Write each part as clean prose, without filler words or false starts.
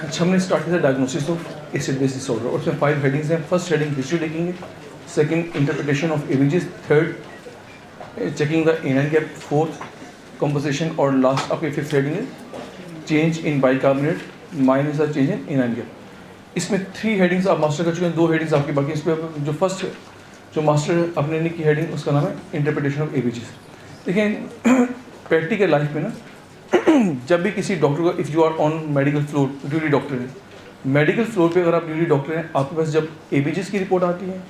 अच्छा, हमने स्टार्ट किया diagnosis of acid base disorder और उसमें 5 हेडिंग्स हैं। फर्स्ट हेडिंग हिस्ट्री लिखेंगे, सेकंड इंटरप्रिटेशन ऑफ एविजेस, third checking the anion gap, fourth composition और लास्ट आपकी फिफ्थ हेडिंग है change in bicarbonate minus the change in anion gap. इसमें 3 headings आप मास्टर कर चुके हैं, 2 हेडिंग्स आपकी बाकी। इस पर जो फर्स्ट जो मास्टर अपने ने की हेडिंग उसका नाम है इंटरप्रिटेशन ऑफ एविजेस। देखिए प्रैक्टिकल लाइफ में ना जब भी किसी डॉक्टर को, if you are on medical floor, duty doctor है, मेडिकल फ्लोर पे अगर आप ड्यूटी डॉक्टर हैं, आपके पास जब एविजेस की रिपोर्ट आती है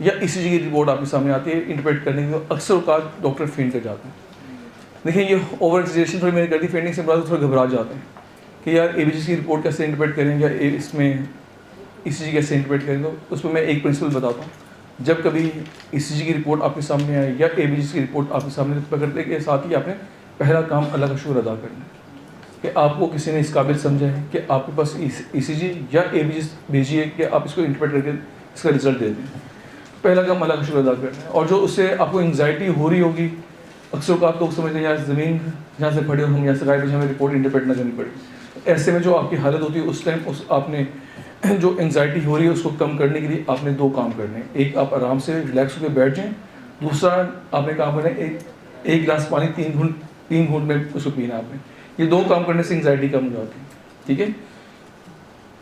या ईसीजी की रिपोर्ट आपके सामने आती है इंटरप्रेट करने के लिए, तो अक्सर औकात डॉक्टर फेंट कर जाते हैं। देखिए ये ओवर एक्सजेशन थोड़ी मैंने कर दी, फेंटिंग से बाद थोड़ा घबरा जाते हैं कि यार एविजेस की रिपोर्ट कैसे इंटरप्रेट करेंगे या इसमें ईसीजी कैसे इंटरप्रेट करेंगे। तो उसमें मैं एक प्रिंसिपल बताता हूँ, जब कभी ईसीजी की रिपोर्ट आपके सामने आए या एविजेस की रिपोर्ट आपके सामने, तो पकड़ते के साथ ही आपने पहला काम अल्लाह का शुक्र अदा करना है कि आपको किसी ने इस काबिल समझा है कि आपके पास ईसीजी या एविजेस भेजी है कि आप इसको इंटरप्रेट करके इसका रिजल्ट दे दें। पहला काम अल्लाह का शुक्र अदा करना है। और जो उससे आपको एंग्जाइटी हो रही होगी, अक्सर आप लोग समझते हैं यार ज़मीन यहाँ से खड़े हम यहाँ से गायब, हमें रिपोर्ट इंटरप्रेट ना करनी पड़े। ऐसे में जो आपकी हालत होती है उस टाइम उस आपने जो एंग्जाइटी हो रही है उसको कम करने के लिए आपने 2 काम करने हैं। एक, आप आराम से रिलैक्स होकर बैठ जाएँ। दूसरा आपने काम करना है, एक गिलास पानी 3 घूंट में उसको पीना आपने। ये 2 काम करने से एंग्जाइटी कम हो जाती है। ठीक है,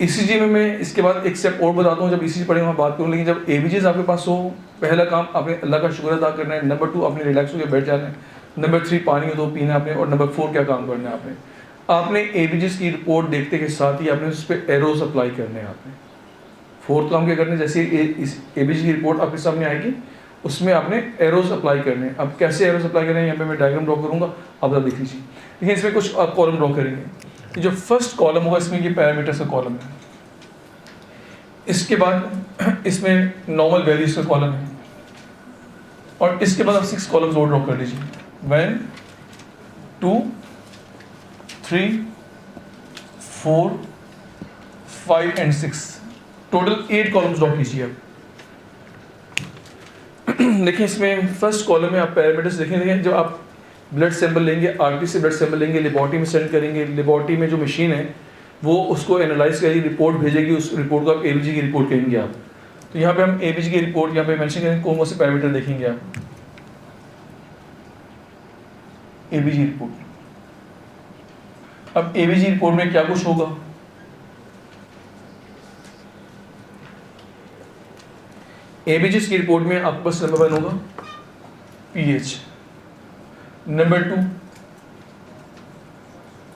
ईसीजी में मैं इसके बाद एक स्टेप और बताता हूँ, जब ईसीजी पढ़ेंगे वहाँ बात करूँ। लेकिन जब एविजेस आपके पास हो, पहला काम आपने अल्लाह का शुक्र अदा करना है। नंबर 2 आपने रिलैक्स होकर बैठ जाना है। नंबर 3 पानी 2 पीना आपने। और नंबर 4 क्या काम करना है आपने एविजेस की रिपोर्ट देखते के साथ ही आपने उस पर एरोस अप्लाई करने हैं आपने। 4th काम क्या करना है, जैसे एविजेस की रिपोर्ट आपके सामने आएगी उसमें आपने एरोस अप्लाई करने हैं। अब कैसे एरोस अप्लाई करने हैं, यहाँ पे मैं डायग्राम ड्रॉ करूँगा, आप जरा देख लीजिए। देखिए इसमें कुछ आप कॉलम ड्रॉ करेंगे। जो फर्स्ट कॉलम होगा इसमें ये पैरामीटर्स का कॉलम है। इसके बाद इसमें नॉर्मल वैल्यूज का कॉलम है। और इसके बाद आप 6 कॉलम्स और ड्रॉ कर लीजिए। 1 2 3 4 5 एंड 6, टोटल 8 कॉलम्स ड्रॉ कीजिए आप। देखिए इसमें फर्स्ट कॉलम में आप पैरामीटर्स देखेंगे। जब आप ब्लड सैंपल लेंगे, आरटी से ब्लड सैंपल लेंगे, लेबॉर्टरी में सेंड करेंगे। लेबॉर्टरी में जो मशीन है वो उसको एनालाइज करेगी, रिपोर्ट भेजेगी। उस रिपोर्ट को आप एविजी की रिपोर्ट कहेंगे आप। तो यहाँ पे हम एविजी की रिपोर्ट यहाँ पे मेंशन करेंगे, कौन से पैरामीटर देखेंगे आप। एविजी रिपोर्ट, अब एविजी रिपोर्ट में क्या कुछ होगा, एविजी की रिपोर्ट में आपके पास नंबर 1 होगा pH, number 2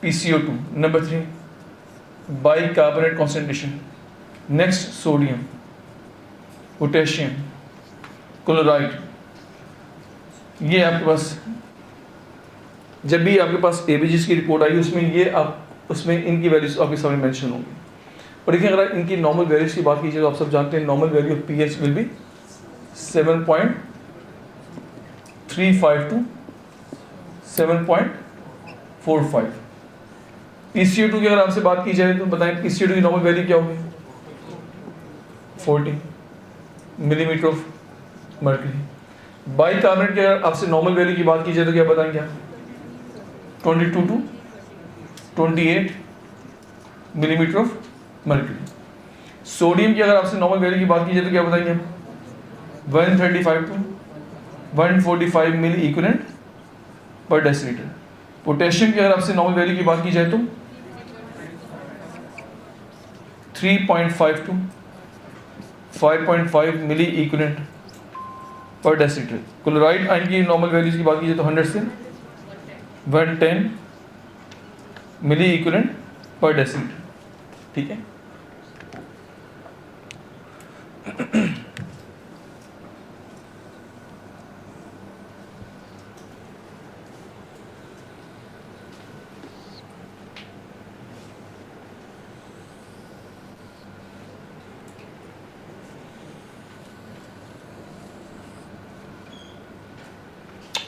PCO2, number 3 bicarbonate concentration, next sodium, potassium, chloride. ये आपके पास जब भी आपके पास एविजेस की रिपोर्ट आई उसमें ये आप उसमें इनकी वैल्यूज आपके सामने मेंशन होंगी। और देखिए अगर इनकी नॉर्मल वैल्यूज की बात कीजिए तो आप सब जानते हैं normal value of pH will be 7.35 to 7.45। PCO2 की अगर आपसे बात की जाए तो बताएं PCO2 की नॉर्मल वैल्यू क्या होगी, 40 मिलीमीटर ऑफ मर्क्यूरी। बाइकार्बोनेट की अगर आपसे नॉर्मल वैल्यू की बात की जाए तो क्या बताएंगे आप, 22 to 28 millimetre of mercury. Sodium की अगर आपसे नॉर्मल वैल्यू की बात की जाए तो क्या बताएंगे, 135 to 145 milliequivalent per decilitre. Potassium की अगर आपसे नॉर्मल वैल्यू की बात की जाए तो 3.5 to 5.5 milliequivalent per decilitre. Chloride ion की नॉर्मल वैल्यूज की बात की जाए तो 100 से 110 मिली इक्विवेलेंट पर डेसीलीटर। ठीक है,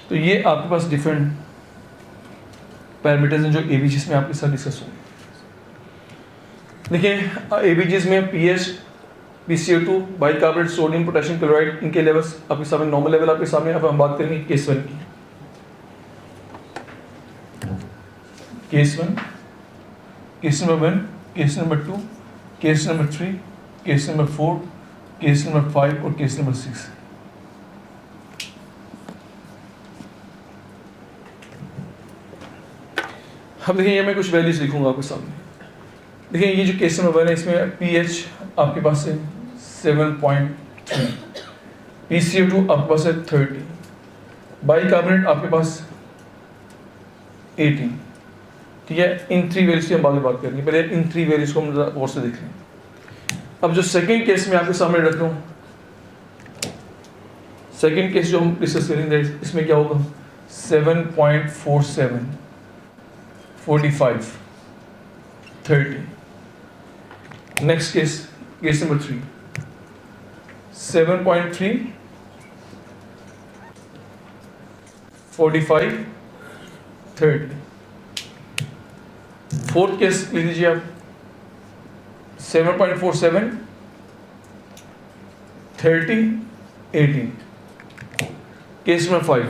तो ये आपके पास डिफरेंट पैरामीटर्स हैं जो एवीजीज में आपके साथ डिस्कस होंगे। देखिए एवीजीज में pH, PCO2, bicarbonate, sodium, potassium, chloride, इनके लेवल्स आपके सामने नॉर्मल लेवल आपके सामने। अब हम बात करेंगे केस 1 की। Case number 1, case number 2, case number 3, case number 4, case number 5 और केस नंबर 6। अब देखिए, ये मैं कुछ वैल्यूज लिखूंगा आपके सामने। देखिए, ये जो केस नंबर 1 है, इसमें पीएच आपके पास है 7.3, PCO2 आपके पास है 30, बाइकार्बोनेट आपके पास 18। ठीक है, इन 3 वैल्यूज की हम बाद में बात करेंगे, पहले इन 3 वैल्यूज को हम गौर से देख लें। अब जो सेकंड केस में आपके सामने रख रहा हूँ, सेकंड केस जो हम डिस्कस करेंगे, इसमें क्या होगा 7.47, 45, 30। Next case, case number 3, 7.3, 45, 30। Fourth case लिख लीजिए आप, 7.47, 30, 18। Case number 5,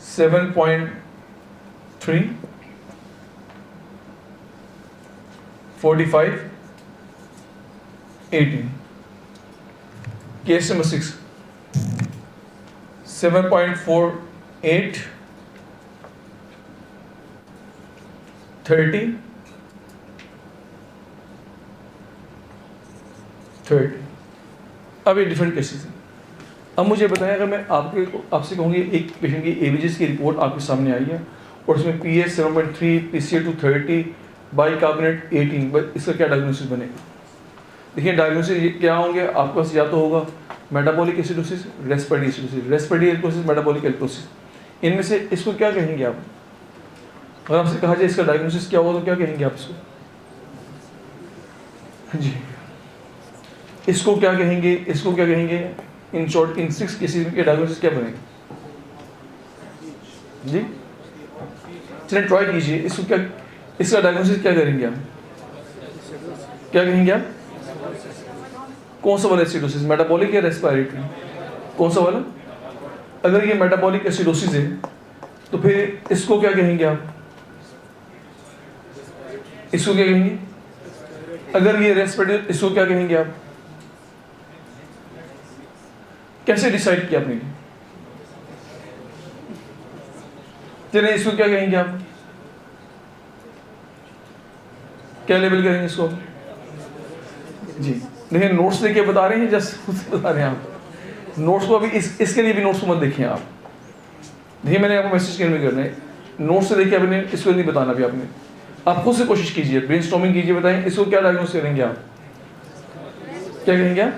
7.3, 45, 18। Case number 6, 7.48, 30, 30। अब ये डिफरेंट केसेस हैं। अब मुझे बताएं, अगर मैं आपसे कहूँगी एक पेशेंट की एवीजीएस की रिपोर्ट आपके सामने आई है और उसमें पीएच 7.3, PCO2 30, बाइकार्बोनेट 18, बस इसका क्या डायग्नोसिस बनेगा? देखिए, डायग्नोसिस क्या होंगे आपके पास, या तो होगा metabolic acidosis, respiratory acidosis, respiratory एल्कोसिस, metabolic एल्कोसिस। इनमें से इसको क्या कहेंगे आप? अगर आपसे कहा जाए इसका डायग्नोसिस क्या होगा तो क्या कहेंगे आप इसको? जी, इसको क्या कहेंगे, इसको क्या कहेंगे? इन शॉर्ट, इन 6 केसेस के डायग्नोसिस क्या बनेगा जी? चलिए ट्राई कीजिए, इसको क्या, इसका डायग्नोसिस क्या करेंगे आप? क्या कहेंगे आप? कौन सा वाला एसिडोसिस, मेटाबॉलिक या रेस्पिरेटरी? कौन सा वाला? अगर ये मेटाबॉलिक एसिडोसिस है तो फिर इसको क्या कहेंगे आप? इसको क्या कहेंगे? अगर ये रेस्पिरेटरी, इसको क्या कहेंगे आप? कैसे डिसाइड किया आपने? चलिए, इसको क्या कहेंगे आप? क्या लेबल करेंगे इसको? जी देखिए, नोट्स देखिए बता रहे हैं, जस्ट खुद बता रहे हैं आप। नोट्स को अभी इसके लिए भी नोट्स को मत देखिए आप। देखिए, मैंने आपको मैसेज करने में करना है, नोट्स से देखिए आपने, इसको नहीं बताना भी आपने। आप खुद से कोशिश कीजिए, ब्रेनस्टॉर्मिंग कीजिए, बताएं इसको क्या डायग्नोस करेंगे आप? क्या कहेंगे आप?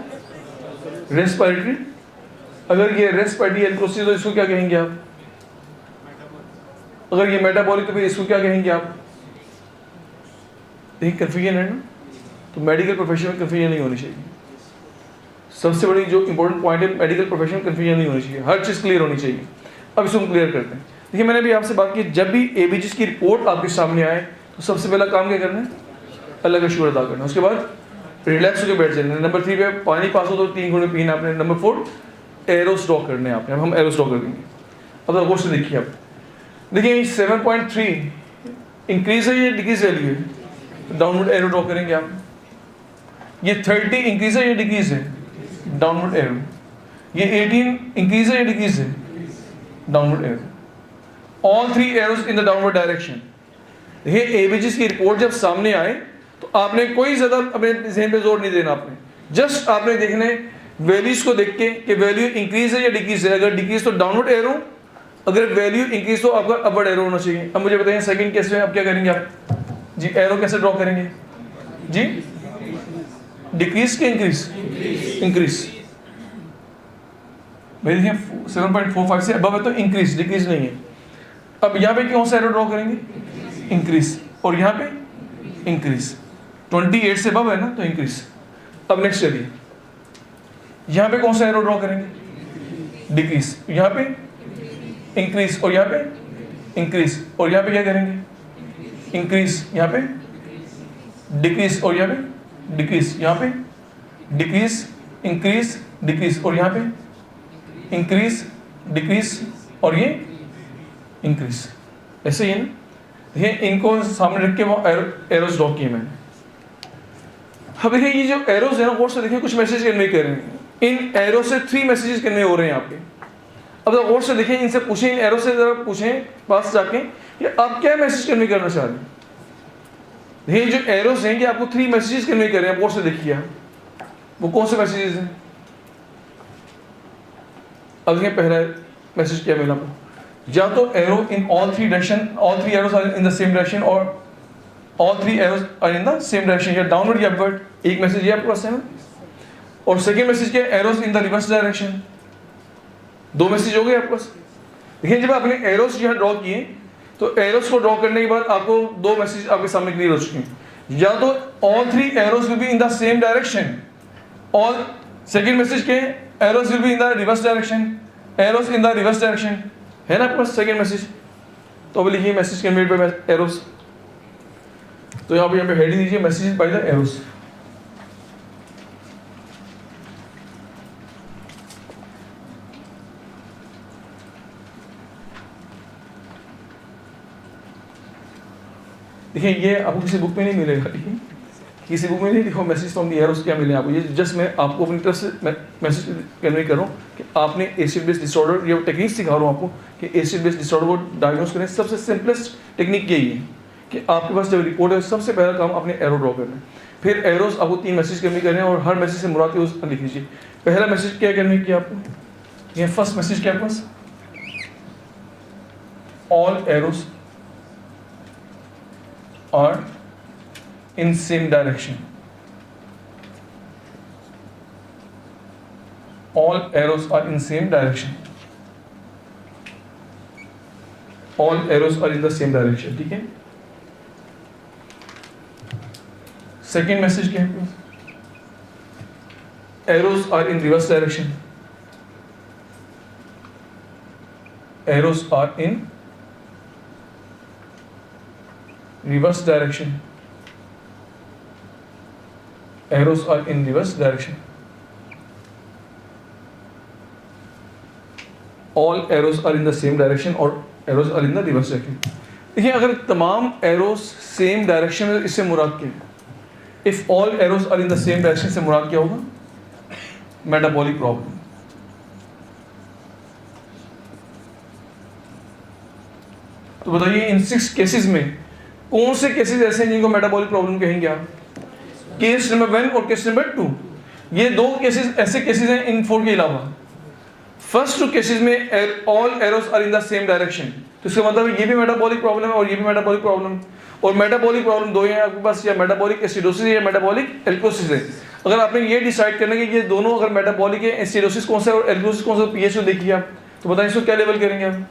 रेस्पिरेटरी। अगर ये रेस्पिरेटरी एल्कोसिस तो इसको क्या कहेंगे आप? अगर ये मेटाबॉलिक तो फिर इसको क्या कहेंगे आप? देखिए, कंफ्यूजन है ना, तो मेडिकल प्रोफेशन में कंफ्यूजन नहीं होनी चाहिए। सबसे बड़ी जो इंपॉर्टेंट पॉइंट है, मेडिकल प्रोफेशन में कंफ्यूजन नहीं होनी चाहिए, हर चीज़ क्लियर होनी चाहिए। अब इसको हम क्लियर करते हैं। देखिए, मैंने भी आपसे बात की, जब भी एबीजीएस की रिपोर्ट आपके सामने आए तो सबसे पहला काम क्या करना है? अल्लाह का शुक्र अदा करना। उसके बाद रिलैक्स होकर बैठ जाना। नंबर 3 पे पानी पास हो तो 3 घूंटे पीना आपने। नंबर 4 एरोस ड्रॉ करने हैं आपने। अब हम एरोस ड्रॉ कर देंगे। अब गौर से देखिए, आप देखिए 7.3 इंक्रीज है, ये डिक्रीज वैल्यू है, डाउनवर्ड एरो ड्रॉ करेंगे आप। ये 30 इंक्रीज है या डिक्रीज है? Downward arrow. ये 18 इंक्रीज है या डिक्रीज है? Downward arrow. All 3 arrows in the downward direction. देखिए, एबीजीएस की रिपोर्ट जब सामने आए तो आपने कोई ज़्यादा अपने ज़हन पे जोर नहीं देना। आपने जस्ट आपने देखने वैल्यूज को देख के कि वैल्यू इंक्रीज है या डिक्रीज है। अगर डिक्रीज तो डाउनवर्ड एरो, अगर वैल्यू इंक्रीज तो आपका अपवर्ड एरो होना चाहिए। अब मुझे बताइए सेकंड केस में आप क्या करेंगे? आप जी एरो कैसे ड्रॉ करेंगे जी? डिक्रीज के इंक्रीज? इंक्रीज। भाई देखिए, 7.45 से अबव है तो इंक्रीज, डिक्रीज नहीं है। अब यहाँ पे कौन सा एरो ड्रॉ करेंगे? इंक्रीज। और यहाँ पे इंक्रीज। 28 से अबव है ना तो इंक्रीज। अब नेक्स्ट चलिए, यहाँ पे कौन सा एरो ड्रॉ करेंगे? डिक्रीज। यहाँ पे इंक्रीज और यहाँ पे इंक्रीज। और यहाँ पे क्या करेंगे? इंक्रीज, यहाँ पे डिक्रीज और यहाँ पे डिक्रीज। यहाँ पे डिक्रीज, इंक्रीज, डिक्रीज। और यहाँ पे इंक्रीज, डिक्रीज और ये इंक्रीज। ऐसे ही है ना? देखिए इनको सामने रख के वो एरोस ड्रॉ किए मैंने। अब देखिए ये जो एरोस है ना, गौर से देखिए कुछ मैसेज कन्वे कर रहे हैं। इन एरो से 3 मैसेजेस कन्वे हो रहे हैं आपके। अब तो गौर से देखिए, इनसे पूछें, इन एरो से जरा पूछें पास जाके ये आप क्या मैसेज कन्वे करना चाह रहे हैं। देखिए जो एरोस हैं कि आपको 3 मैसेजेस कन्वे कर रहे हैं। गौर से देखिए वो कौन से मैसेजेस हैं। अब देखिए पहला मैसेज क्या मिला आपको, या तो arrow in all 3 direction, all 3 arrows are in the same direction, और all 3 arrows are in the same direction, या डाउनवर्ड या अपवर्ड। एक मैसेज ये आपके पास है ना। और सेकंड मैसेज क्या है, arrows in the reverse direction. 2 message हो गए आपके पास। देखिए जब आपने एरोस यहाँ ड्रॉ किए तो एरोस को ड्रॉ करने के बाद आपको 2 मैसेज आपके सामने क्लियर हो चुके हैं। या तो all 3 arrows will be in the same direction, और सेकंड मैसेज क्या है, arrows will be in the reverse direction, arrows in the reverse direction, है ना आपके पास सेकंड मैसेज। तो अब लिखिए मैसेज कन्वेड बाय एरोस। तो यहाँ पे हेडिंग दीजिए मैसेज बाय द एरोस। देखिए ये आपको किसी बुक में नहीं मिलेगा, ठीक है, किसी बुक में नहीं लिखो मैसेज फ्रॉम द एरोस क्या मिले आपको। ये जस्ट मैं आपको अपनी तरफ से मैसेज कन्वे कर रहा हूँ कि आपने एसिड बेस डिसऑर्डर, ये टेक्निक सिखा रहा हूँ आपको कि एसिड बेस डिसऑर्डर को डायग्नोस करें। सबसे सिंपलेस्ट टेक्निक यही है कि आपके पास जब रिपोर्ट है सबसे पहला काम अपने एरो ड्रॉ करना है। फिर एरोस आपको 3 मैसेज कन्वे करने हैं और हर मैसेज से मुराद उस लिख लीजिए। पहला मैसेज क्या कन्वे किया आपको, ये फर्स्ट मैसेज क्या आपके पास, all arrows are in same direction. All arrows are in same direction. All arrows are in the same direction. ठीक है। सेकेंड मैसेज क्या है, arrows are in reverse direction. Arrows are in reverse direction. Arrows are in reverse direction. All arrows are in the same direction और arrows are in the reverse direction. देखिए अगर तमाम arrows same direction में, इससे मुराद क्या है। If all arrows are in the same direction से मुराद क्या होगा, metabolic problem। तो बताइए इन 6 केसेस में कौन से केसेस ऐसे हैं जिनको मेटाबॉलिक प्रॉब्लम कहेंगे आप। केस नंबर 1 और केस नंबर 2, ये 2 केसेस ऐसे केसेस हैं इन 4 के अलावा। फर्स्ट 2 केसेस में all arrows are in the same direction, तो इसका मतलब ये भी मेटाबॉलिक प्रॉब्लम है और ये भी मेटाबॉलिक प्रॉब्लम। और मेटाबॉलिक प्रॉब्लम 2 है आपके पास, या मेटाबॉलिक एसिडोसिस है या मेटाबॉलिक एल्कोसिस है। अगर आपने ये डिसाइड करना कि ये दोनों अगर मेटाबॉलिक है, एसिडोसिस कौन सा है और एल्कोसिस कौन सा, पीएच को देखिए आप, तो बताएं इसको क्या लेवल करेंगे आप,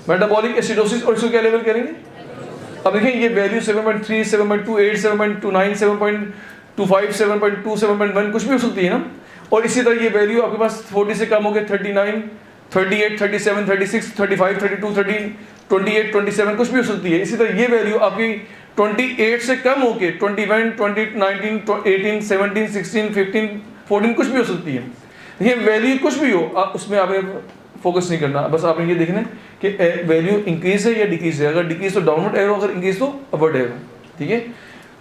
मेटाबॉलिक एसिडोसिस, और इसको क्या लेवल करेंगे। अब देखिए ये वैल्यू 7.3, 7.28, 7.29, 7.25, 7.2, 7.1 कुछ भी हो सकती है ना। और इसी तरह ये वैल्यू आपके पास 40 से कम हो गए 39, 38, 37, 36, 35, 32, 13, 28, 27 कुछ भी हो सकती है। इसी तरह ये वैल्यू आपकी 28 से कम हो के 21, 20, 19, 18, 17, 16, 15, 14 कुछ भी हो सकती है। देखिए वैल्यू कुछ भी हो, उसमें आपने फोकस नहीं करना, बस आपने ये देखना है कि वैल्यू इंक्रीज है या डिक्रीज है। अगर डिक्रीज तो डाउनवर्ड एरो, अगर इंक्रीज तो अपवर्ड एरो, ठीक है।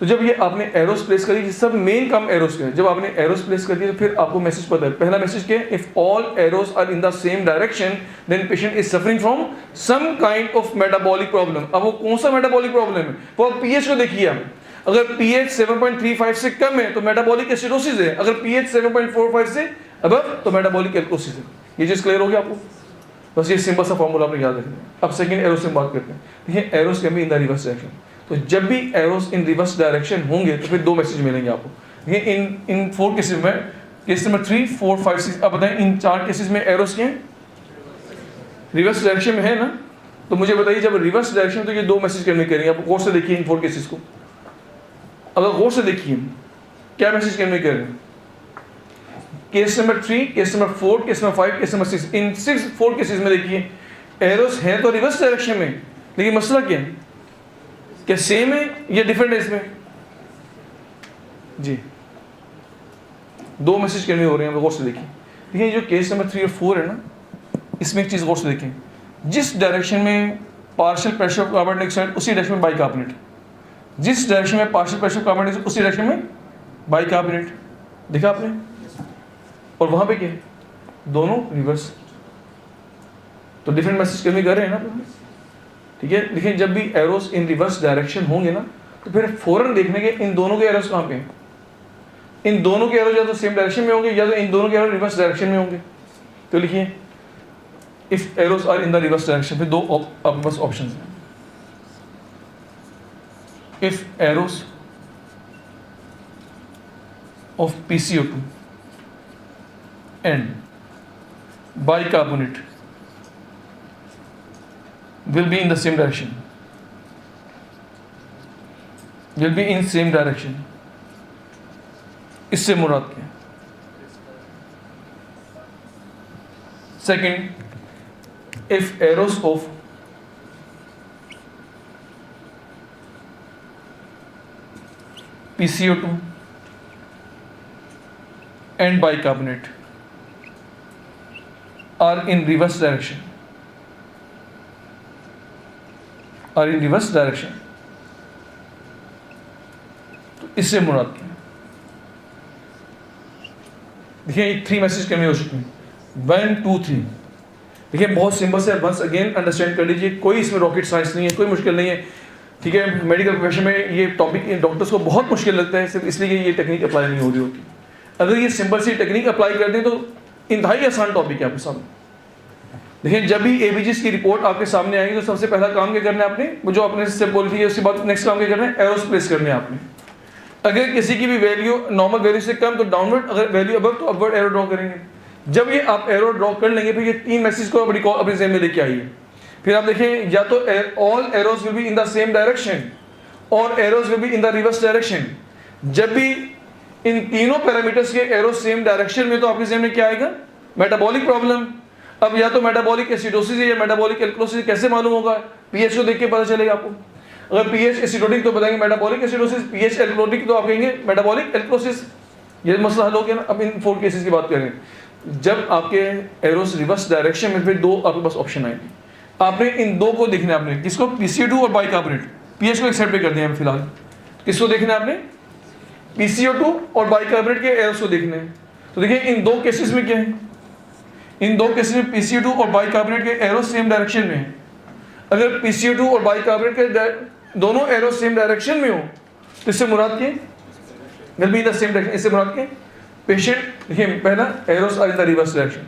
तो जब ये आपने एरोस प्लेस करी, ये सब मेन काम एरोस के, जब आपने एरोस प्लेस कर दिया तो फिर आपको मैसेज पता है। पहला मैसेज क्या है, if all arrows are in the same direction then patient is suffering from some kind of metabolic problem. अब वो कौन सा मेटाबॉलिक प्रॉब्लम है, वो पीएच को देखिए आप। अगर पीएच 7.35 से कम है तो मेटाबॉलिक एसिडोसिस है, अगर पीएच 7.45 से अबव तो मेटाबॉलिक एल्कोसिस है। ये चीज क्लियर हो गया आपको, बस ये सिंपल सा फॉर्मूला आपने याद रखना है। अब सेकंड एरोस से बात करते हैं। देखिए arrows can be in the reverse direction, तो जब भी एरोस इन रिवर्स डायरेक्शन होंगे तो फिर 2 मैसेज मिलेंगे आपको। देखिए इन 4 केसेस में, केस नंबर 3, 4, 5, 6, अब बताएं इन 4 केसेस में एरोस क्या है, रिवर्स डायरेक्शन में है ना। तो मुझे बताइए जब रिवर्स डायरेक्शन तो ये 2 मैसेज करने करेंगे। आप गौर से देखिए इन 4 केसेस को, अगर गौर से देखिए क्या मैसेज करने कर रहे हैं। Case number 3, case number 4, case number 5, case number 6, इन 4 केसेस में देखिए एरोस है तो रिवर्स डायरेक्शन में, लेकिन मसला क्या है, क्या सेम है या डिफरेंट है इसमें जी। 2 मैसेज करने हो रहे हैं, गौर से देखिए। देखिए जो केस नंबर 3 और 4 है ना, इसमें एक चीज गौर से देखें, जिस डायरेक्शन में partial pressure of carbon dioxide उसी डायरेक्शन में बाइकार्बोनेट, जिस डायरेक्शन में partial pressure of carbon dioxide उसी डायरेक्शन में बाइकार्बोनेट, देखा आपने। और वहां पे क्या है, दोनों रिवर्स, तो डिफरेंट मैसेज कन्वे कर रहे हैं ना, ठीक है। लेकिन जब भी एरोस इन रिवर्स डायरेक्शन होंगे ना, तो फिर फौरन देखने के इन दोनों के एरोस कहाँ पे हैं। इन दोनों के एरोस या तो सेम डायरेक्शन में होंगे या तो इन दोनों के एरोस रिवर्स डायरेक्शन में होंगे। तो लिखिए if arrows are in the reverse direction, फिर दो आपके पास ऑप्शन हैं। If arrows of PCO2 and bicarbonate will be in the same direction, will be in same direction, इससे मुराद क्या है। Second, if arrows of PCO2 and bicarbonate are in reverse direction, are in reverse direction, तो इससे मुराद क्या है। देखिए 3 मैसेज कमी हो चुके हैं, 1 2 3। देखिए बहुत सिंपल से, वंस अगेन अंडरस्टैंड कर लीजिए, कोई इसमें रॉकेट साइंस नहीं है, कोई मुश्किल नहीं है, ठीक है। मेडिकल प्रोफेशन में ये टॉपिक डॉक्टर्स को बहुत मुश्किल लगता है, सिर्फ इसलिए ये टेक्निक अप्लाई नहीं हो रही होती। अगर ये सिंपल सी टेक्निक अप्लाई कर दें तो इंतहाई आसान टॉपिक है आपके सामने। देखिए जब भी एबीजीज की रिपोर्ट आपके सामने आएगी तो सबसे पहला काम क्या करना है आपने, वो जो आपने स्टेप बोली थी, उसके बाद नेक्स्ट काम क्या करना है, एरोस प्लेस करने हैं आपने। अगर किसी की भी वैल्यू नॉर्मल वैल्यू से कम तो डाउनवर्ड, अगर वैल्यू अबव तो अपवर्ड एरो ड्रॉ करेंगे। जब ये आप एरो ड्रॉ कर लेंगे फिर ये 3 मैसेज को अपने जेहन में लेके आइए। फिर आप देखें या तो all arrows will be in the same direction और arrows will be in the reverse direction. जब भी इन तीनों पैरामीटर्स के एरो सेम डायरेक्शन में, तो आपके जेहन में क्या आएगा, मेटाबॉलिक प्रॉब्लम। अब या तो मेटाबॉलिक एसिडोसिस है या मेटाबॉलिक एल्कलोसिस, कैसे मालूम होगा, पीएच को देख के पता चलेगा आपको। अगर पीएच एसिडोटिक तो बताएंगे मेटाबॉलिक एसिडोसिस, पीएच एल्कलोटिक तो आप कहेंगे मेटाबॉलिक एल्कलोसिस। ये मसला हल हो गया ना। अब इन 4 केसेस की बात करें, जब आपके एरोस रिवर्स डायरेक्शन में, फिर 2 आपके पास ऑप्शन आएंगे। आपने इन 2 को देखना है, आपने किसको, PCO2 और बाइकार्बोनेट। पीएच को एक साइड पे कर दिया फिलहाल, किसको देखना है आपने, PCO2 और बाइकार्बोनेट के एरोस को देखना है। तो देखिए इन 2 केसेस में क्या है, इन 2 केसेस में PCO2 और बाइकार्बोनेट के एरोस सेम डायरेक्शन में है। अगर PCO2 और बाइकार्बोनेट के दोनों एरोस सेम डायरेक्शन में हो तो इससे मुराद क्या, will be in the same direction, इससे मुराद क्या, पेशेंट। देखिए पहला, arrows are in the reverse direction,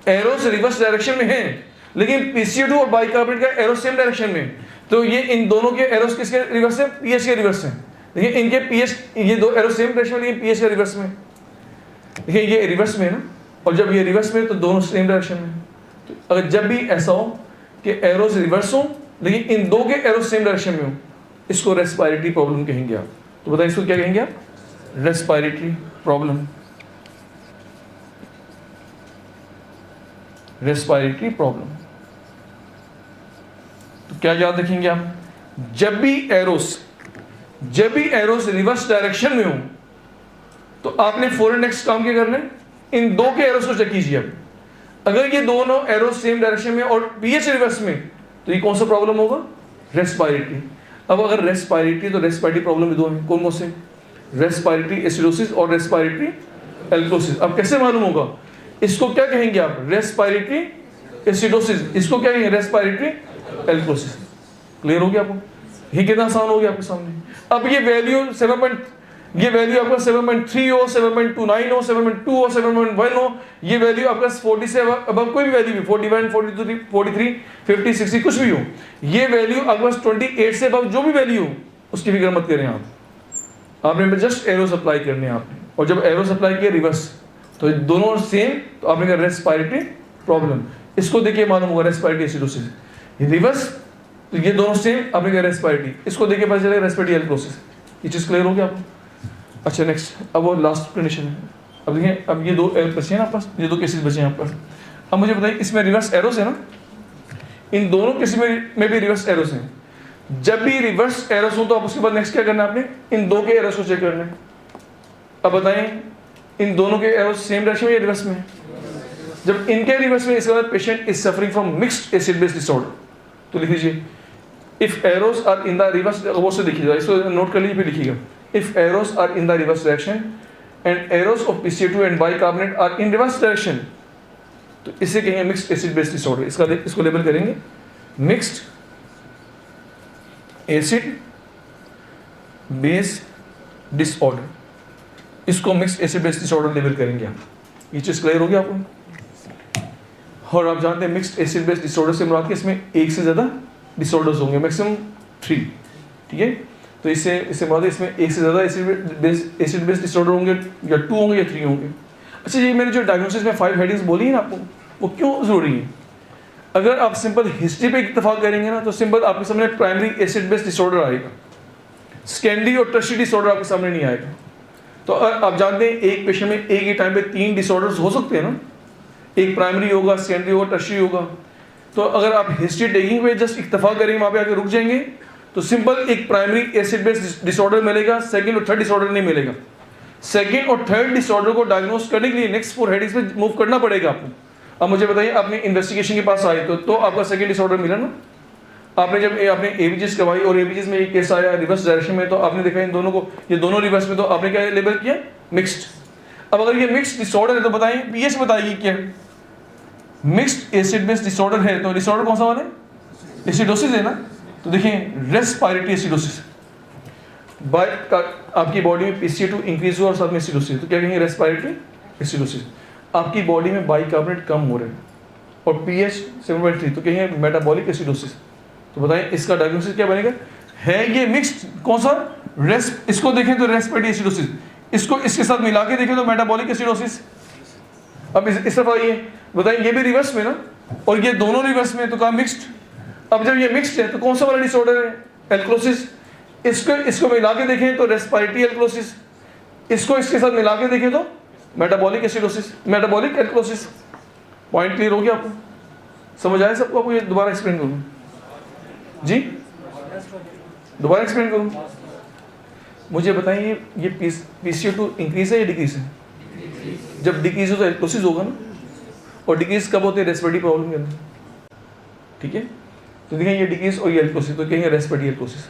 arrows reverse direction में है, लेकिन PCO2 और बाइकार्बोनेट का एरोस सेम डायरेक्शन में, तो ये इन दोनों के एरोस किसके रिवर्स है, पीएच के रिवर्स है। देखिए इनके पीएच, ये 2 एरोस सेम डायरेक्शन में, लेकिन पीएच के रिवर्स में। देखिए ये रिवर्स में है ना, और जब ये रिवर्स में तो दोनों सेम डायरेक्शन में। तो अगर जब भी ऐसा हो कि एरोस रिवर्स हो लेकिन इन 2 के एरोस सेम डायरेक्शन में हो, इसको रेस्पिरेटरी प्रॉब्लम कहेंगे आप। तो बताइए इसको क्या कहेंगे आप, रेस्पिरेटरी प्रॉब्लम, रेस्पिरेटरी प्रॉब्लम। तो क्या याद रखेंगे आप, जब भी एरोस रिवर्स डायरेक्शन में हो तो आपने फौरन नेक्स्ट काम क्या करना है, इन 2 के एरोस को चेक कीजिए। अब अगर ये दोनों एरोस सेम डायरेक्शन में और पीएच रिवर्स में, तो ये कौन सा प्रॉब्लम होगा, रेस्पिरेटरी। अब अगर रेस्पिरेटरी, तो रेस्पिरेटरी प्रॉब्लम 2 है, कौन से, रेस्पिरेटरी एसिडोसिस और रेस्पिरेटरी एल्कोसिस। अब कैसे मालूम होगा, इसको क्या कहेंगे आप, रेस्पिरेटरी एसिडोसिस, इसको क्या कहेंगे, रेस्पिरेटरी एल्कोसिस। क्लियर हो गया आपको, ये कितना आसान हो गया आपके सामने। अब ये वैल्यू ये वैल्यू आपका 7.3 हो, 7.29 हो, 7.2 हो, 7.1 हो, ये वैल्यू आपका 40 से अब कोई भी वैल्यू भी, 41 42 43 50 60 कुछ भी हो, ये वैल्यू आपके पास 28 से अब जो भी वैल्यू हो उसकी फिक्र मत करें आप। आपने जस्ट एरोस अप्लाई करने हैं आपने, और जब एरोस अप्लाई किया रिवर्स तो दोनों सेम, तो आपने कहा रेस्पिरेटरी प्रॉब्लम। इसको देखिए मालूम होगा रेस्पिरेटरी एसिडोसिस, रिवर्स तो ये दोनों सेम, आपने कहा रेस्पिरेटरी, इसको देखिए पता चलेगा रेस्पिरेटरी एल्कोसिस। ये चीज़ क्लियर हो गया आपको। अच्छा नेक्स्ट, अब वो लास्ट कंडीशन है। अब देखिए, अब ये 2 बचे हैं ना आपके पास, ये 2 केसेस बचे हैं आपके पास। अब मुझे बताइए इसमें रिवर्स एरोस है ना, इन दोनों केसेस में भी रिवर्स एरोस हैं। जब भी रिवर्स एरोस हो तो आप उसके बाद नेक्स्ट क्या करना है आपने, इन 2 के एरोस को चेक करना है। अब बताएं इन दोनों के एरोस सेम डायरेक्शन में या रिवर्स में। जब इनके रिवर्स में, इसके बाद patient is suffering from mixed acid base disorder, तो लिख लीजिए if arrows are in the reverse, वो से देखिएगा, इसको नोट कर लीजिए फिर लिखिएगा। If arrows are in the reverse direction and arrows of PCA2 and bicarbonate are in reverse direction, तो इसे कहेंगे मिक्स्ड एसिड बेस डिसऑर्डर। इसको लेबल करेंगे मिक्स्ड एसिड बेस डिसऑर्डर, इसको mixed acid base disorder label करेंगे हम। ये चीज क्लियर हो गया आपको? और आप जानते हैं मिक्स्ड एसिड बेस डिसऑर्डर से मुराद इसमें एक से ज्यादा डिसऑर्डर्स होंगे, मैक्सिमम 3, ठीक है। तो इससे मुराद इसमें एक से ज्यादा एसिड बेस डिसऑर्डर होंगे, या 2 होंगे या 3 होंगे। अच्छा, ये मैंने जो डायग्नोसिस में 5 हेडिंग्स बोली है ना आपको, वो क्यों जरूरी है? अगर आप सिंपल हिस्ट्री पे इत्तेफाक करेंगे ना, तो सिंपल आपके सामने प्राइमरी एसिड बेस डिसऑर्डर आएगा, सेकेंडरी और टर्शियरी डिसऑर्डर आपके सामने नहीं आएगा। तो आप जानते हैं एक पेशेंट में एक ही टाइम पे 3 डिसऑर्डर्स हो सकते हैं ना, एक प्राइमरी होगा, सेकेंडरी होगा, टर्शियरी होगा। तो अगर आप हिस्ट्री टेकिंग पे जस्ट इत्तेफाक करेंगे, वहाँ पे आके रुक जाएंगे, तो सिंपल एक प्राइमरी एसिड बेस डिसऑर्डर मिलेगा, सेकंड और थर्ड डिसऑर्डर नहीं मिलेगा। सेकंड और थर्ड डिसऑर्डर को डायग्नोस करने के लिए नेक्स्ट 4 हेडिंग्स पे मूव करना पड़ेगा आपको। अब मुझे बताइए, आपने इन्वेस्टिगेशन के पास आए तो आपका सेकंड डिसऑर्डर मिला ना, आपने जब आपने एबीजीएस करवाई और एबीजीएस में एक केस आया रिवर्स डायरेक्शन में, तो आपने देखा इन दोनों को, ये दोनों रिवर्स में, तो आपने क्या लेबल किया? मिक्स्ड। अब अगर ये मिक्स्ड डिसऑर्डर है तो बताएं, पीएच बताएगी क्या मिक्स्ड एसिड बेस डिसऑर्डर है, तो डिसऑर्डर कौन सा वाला है? एसिडोसिस है ना। तो देखिए रेस्पिरेटरी एसिडोसिस, आपकी बॉडी में PCA2 इंक्रीज हुआ और साथ में एसिडोसिस, तो क्या कहेंगे? Respiratory acidosis. आपकी बॉडी में बाइकार्बोनेट कम हो रहे हैं और pH 7.3, तो कहेंगे मेटाबॉलिक एसिडोसिस। तो बताएं इसका डायग्नोसिस क्या बनेगा? है ये मिक्स्ड, कौन सा? इसको देखें तो रेस्पिरेटरी एसिडोसिस, इसको इसके साथ मिला के देखें तो मेटाबॉलिक एसिडोसिस। अब इस तरफ आइए, बताइए ये भी रिवर्स में ना, और ये दोनों रिवर्स में, तो कहा मिक्स्ड। अब जब ये मिक्स्ड है तो कौन सा वाला डिसऑर्डर है? एल्कोसिस। इसको मिला के देखें तो रेस्पिरेटरी एल्कोसिस, इसको इसके साथ मिला के देखें तो मेटाबॉलिक एसिडोसिस, मेटाबॉलिक एल्कोसिस। पॉइंट क्लियर हो गया आपको? समझ आया सबको? आपको ये दोबारा एक्सप्लेन करूँ जी? दोबारा एक्सप्लेन करूँ? मुझे बताइए ये PCA2 इंक्रीज है या डिक्रीज है? जब डिक्रीज हो तो एल्कोसिस होगा ना, और डिक्रीज कब होते हैं? रेस्पिरेटरी प्रॉब्लम के अंदर, ठीक है। तो देखिए ये डिक्रीज और ये एल्कोसिस, तो कहेंगे रेस्पिरेटरी एल्कोसिस।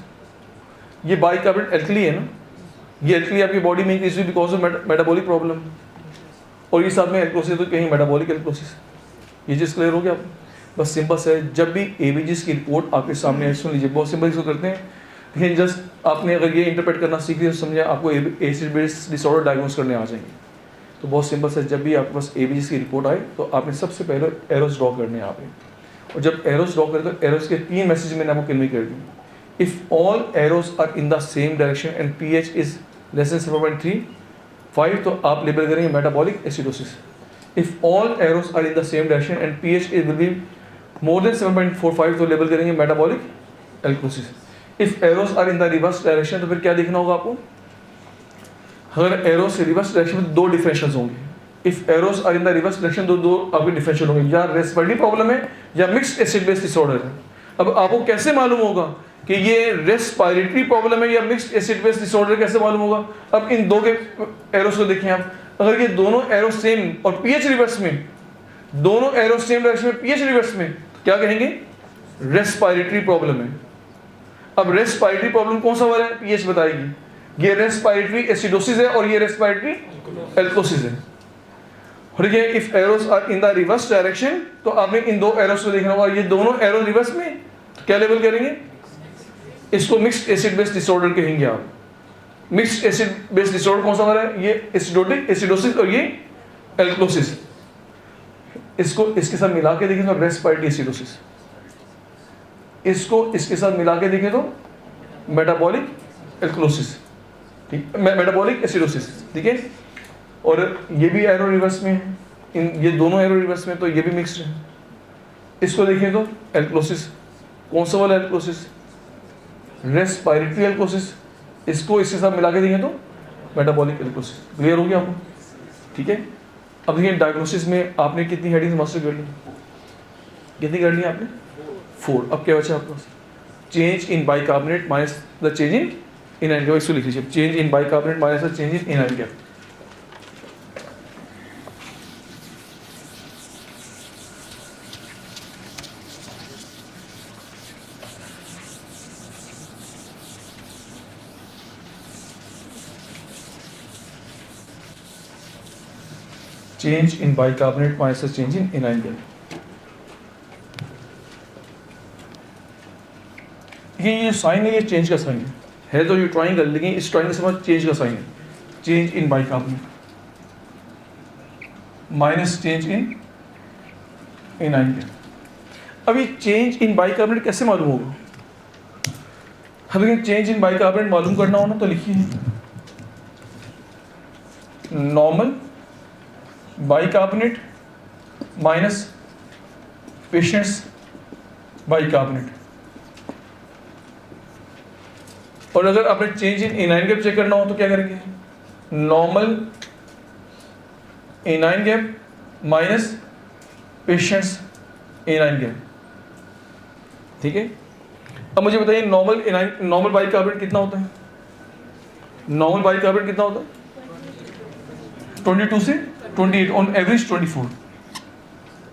ये बाइकार्बोनेट एल्कली है ना, ये एल्कली आपकी बॉडी में इंक्रीज हुई बिकॉज ऑफ मेटाबॉलिक प्रॉब्लम, और ये साथ में एल्कोसिस, तो कहेंगे मेटाबॉलिक एल्कोसिस। ये चीज़ क्लियर हो गया आपको? बस सिंपल से जब भी एबीजीएस की रिपोर्ट आपके सामने है, सुन लीजिए, बहुत सिंपल इसको करते हैं। लेकिन जस्ट आपने अगर ये इंटरप्रेट करना सीख लिया तो समझे आपको एसिड बेस डिसऑर्डर डायग्नोस करने आ जाएंगे। तो बहुत सिंपल से जब भी आपके पास एबीजीएस की रिपोर्ट आए तो आपने सबसे पहले एरोस ड्रॉ करने आप, और जब एरोस ड्रॉ करें तो एरोस के 3 मैसेज मैंने आपको कन्वे कर दिए। If all arrows are in the same direction and pH is less than 7.35, तो आप लेबल करेंगे metabolic acidosis. If all arrows are in the same direction and pH is will be more than 7.45, तो label करेंगे metabolic एल्कोसिस। If arrows are in the reverse direction, तो फिर क्या देखना होगा आपको? अगर एरोस रिवर्स डायरेक्शन में 2 डिफरेंशियल्स होंगे। If arrows are in the reverse direction, तो 2 आपके डिफरेंशियल होंगे, या रेस्पिरेटरी प्रॉब्लम है या मिक्स्ड एसिड बेस डिसऑर्डर है। अब आपको कैसे मालूम होगा कि ये रेस्पिरेटरी प्रॉब्लम है या मिक्स्ड एसिड बेस डिसऑर्डर? कैसे मालूम होगा? अब इन 2 के एरोस को देखें आप, अगर ये दोनों एरोस सेम और pH रिवर्स में, दोनों एरोस सेम डायरेक्शन में pH रिवर्स में, तो क्या कहेंगे? रेस्पिरेटरी प्रॉब्लम है। अब रेस्पिरेटरी प्रॉब्लम कौन सा वाला है? pH बताएगी। ये रेस्पिरेटरी एसिडोसिस है और ये रेस्पिरेटरी एल्कोसिस है। और ये if arrows are in the reverse direction, तो आपने इन 2 एरोस को देखना होगा, ये दोनों एरो रिवर्स में, तो क्या लेवल करेंगे? इसको मिक्स्ड एसिड बेस डिसऑर्डर कहेंगे आप। मिक्स्ड एसिड बेस डिसऑर्डर कौन सा वाला है? ये एसिडोटिक एसिडोसिस और ये एल्कोसिस। इसको इसके साथ मिला के देखें तो रेस्पिरेटरी एसिडोसिस, इसको इसके साथ मिला के देखें तो मेटाबॉलिक एल्कोसिस, ठीक, मेटाबॉलिक एसिडोसिस, ठीक है। और ये भी एरो रिवर्स में है, ये दोनों एरो रिवर्स में, तो ये भी मिक्स्ड है। इसको देखें तो एल्कोसिस, कौन सा वाला एल्कोसिस? रेस्पिरेटरी एल्कोसिस। इसको इसके साथ मिला के देखें तो मेटाबॉलिक एल्कोसिस। क्लियर हो गया आपको? ठीक है। अब देखिए डायग्नोसिस में आपने कितनी हेडिंग्स मास्टर कर ली? कितनी कर ली आपने? 4। अब क्या बचा आपके पास? Change in bicarbonate minus the change in anion gap. इसको लिख लीजिए, change in bicarbonate minus the change in anion gap. Change in bicarbonate minus the change in anion gap. ये साइन है, ये चेंज का साइन है तो ये ट्राइंगल, लेकिन इस ट्राइंगल से बाद चेंज का साइन है। Change in bicarbonate minus change in anion gap. अब ये चेंज इन बाइकार्बोनेट कैसे मालूम होगा? हमें चेंज इन बाइकार्बोनेट मालूम करना हो ना तो लिखिए normal bicarbonate minus patient's bicarbonate. और अगर आपने change in anion gap check करना हो तो क्या करेंगे? Normal anion gap minus patient's anion gap. ठीक है, अब मुझे बताइए नॉर्मल बाइकार्बोनेट कितना होता है? नॉर्मल बाइकार्बोनेट कितना होता है? 22 से 28, ऑन एवरेज 24।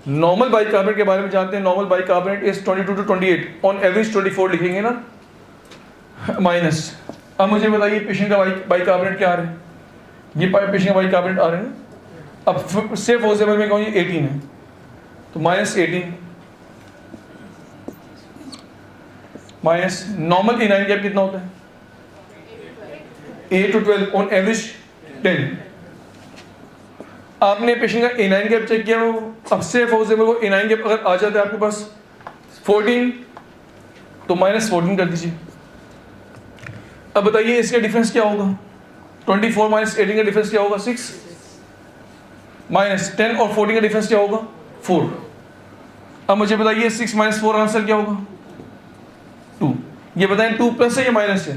नॉर्मल बाइकार्बोनेट के बारे में जानते हैं। Normal bicarbonate is 22 to 28, on average 24 लिखेंगे ना, माइनस। अब मुझे बताइए पेशेंट का बाइकार्बोनेट क्या आ रहा है? ये पेशेंट का बाइकार्बोनेट आ रहे हैं ना। अब सेफ पॉसिबल में कहूँ ये 18 है तो minus 18 minus normal anion gap कितना होता है? 8 to 12, ऑन एवरेज 10। आपने पेशेंट का एनाइन गैप चेक किया, अब सेफ पॉसिबल को एनाइन गैप अगर आ जाता है आपके पास 14 तो माइनस 14 कर दीजिए। अब बताइए इसका डिफरेंस क्या होगा? 24 माइनस 18 का डिफरेंस क्या होगा? 6 माइनस 10 और 14 का डिफरेंस क्या होगा? 4। अब मुझे बताइए 6 माइनस 4 आंसर क्या होगा? 2। ये बताएं 2 प्लस है या माइनस है?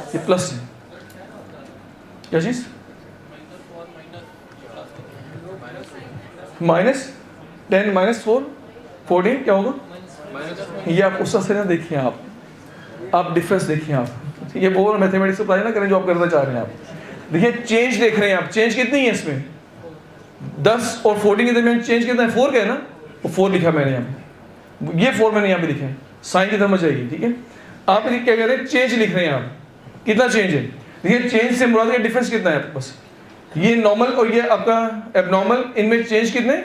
ये प्लस है। क्या चीज? माइनस 10 माइनस 4 14 क्या होगा? ये आप उसका से ना देखिए, आप डिफरेंस देखिए। आप ये वो मैथमेटिक्स अप्लाई ना करें जो आप करना चाह रहे हैं। आप देखिए चेंज देख रहे हैं आप, चेंज कितनी है इसमें? 10 और 14 के दरमियान चेंज कितना है? 4 का है ना, वो 4 लिखा मैंने यहाँ पे, ये 4 मैंने यहाँ पे लिखा है, साइन की तरफ जाएगी। ठीक है, आप क्या कह रहे हैं? चेंज लिख रहे हैं आप, कितना चेंज है? देखिए चेंज से मुराद का डिफरेंस कितना है आपके पास? ये नॉर्मल और ये आपका एबनॉर्मल, इनमें चेंज कितने?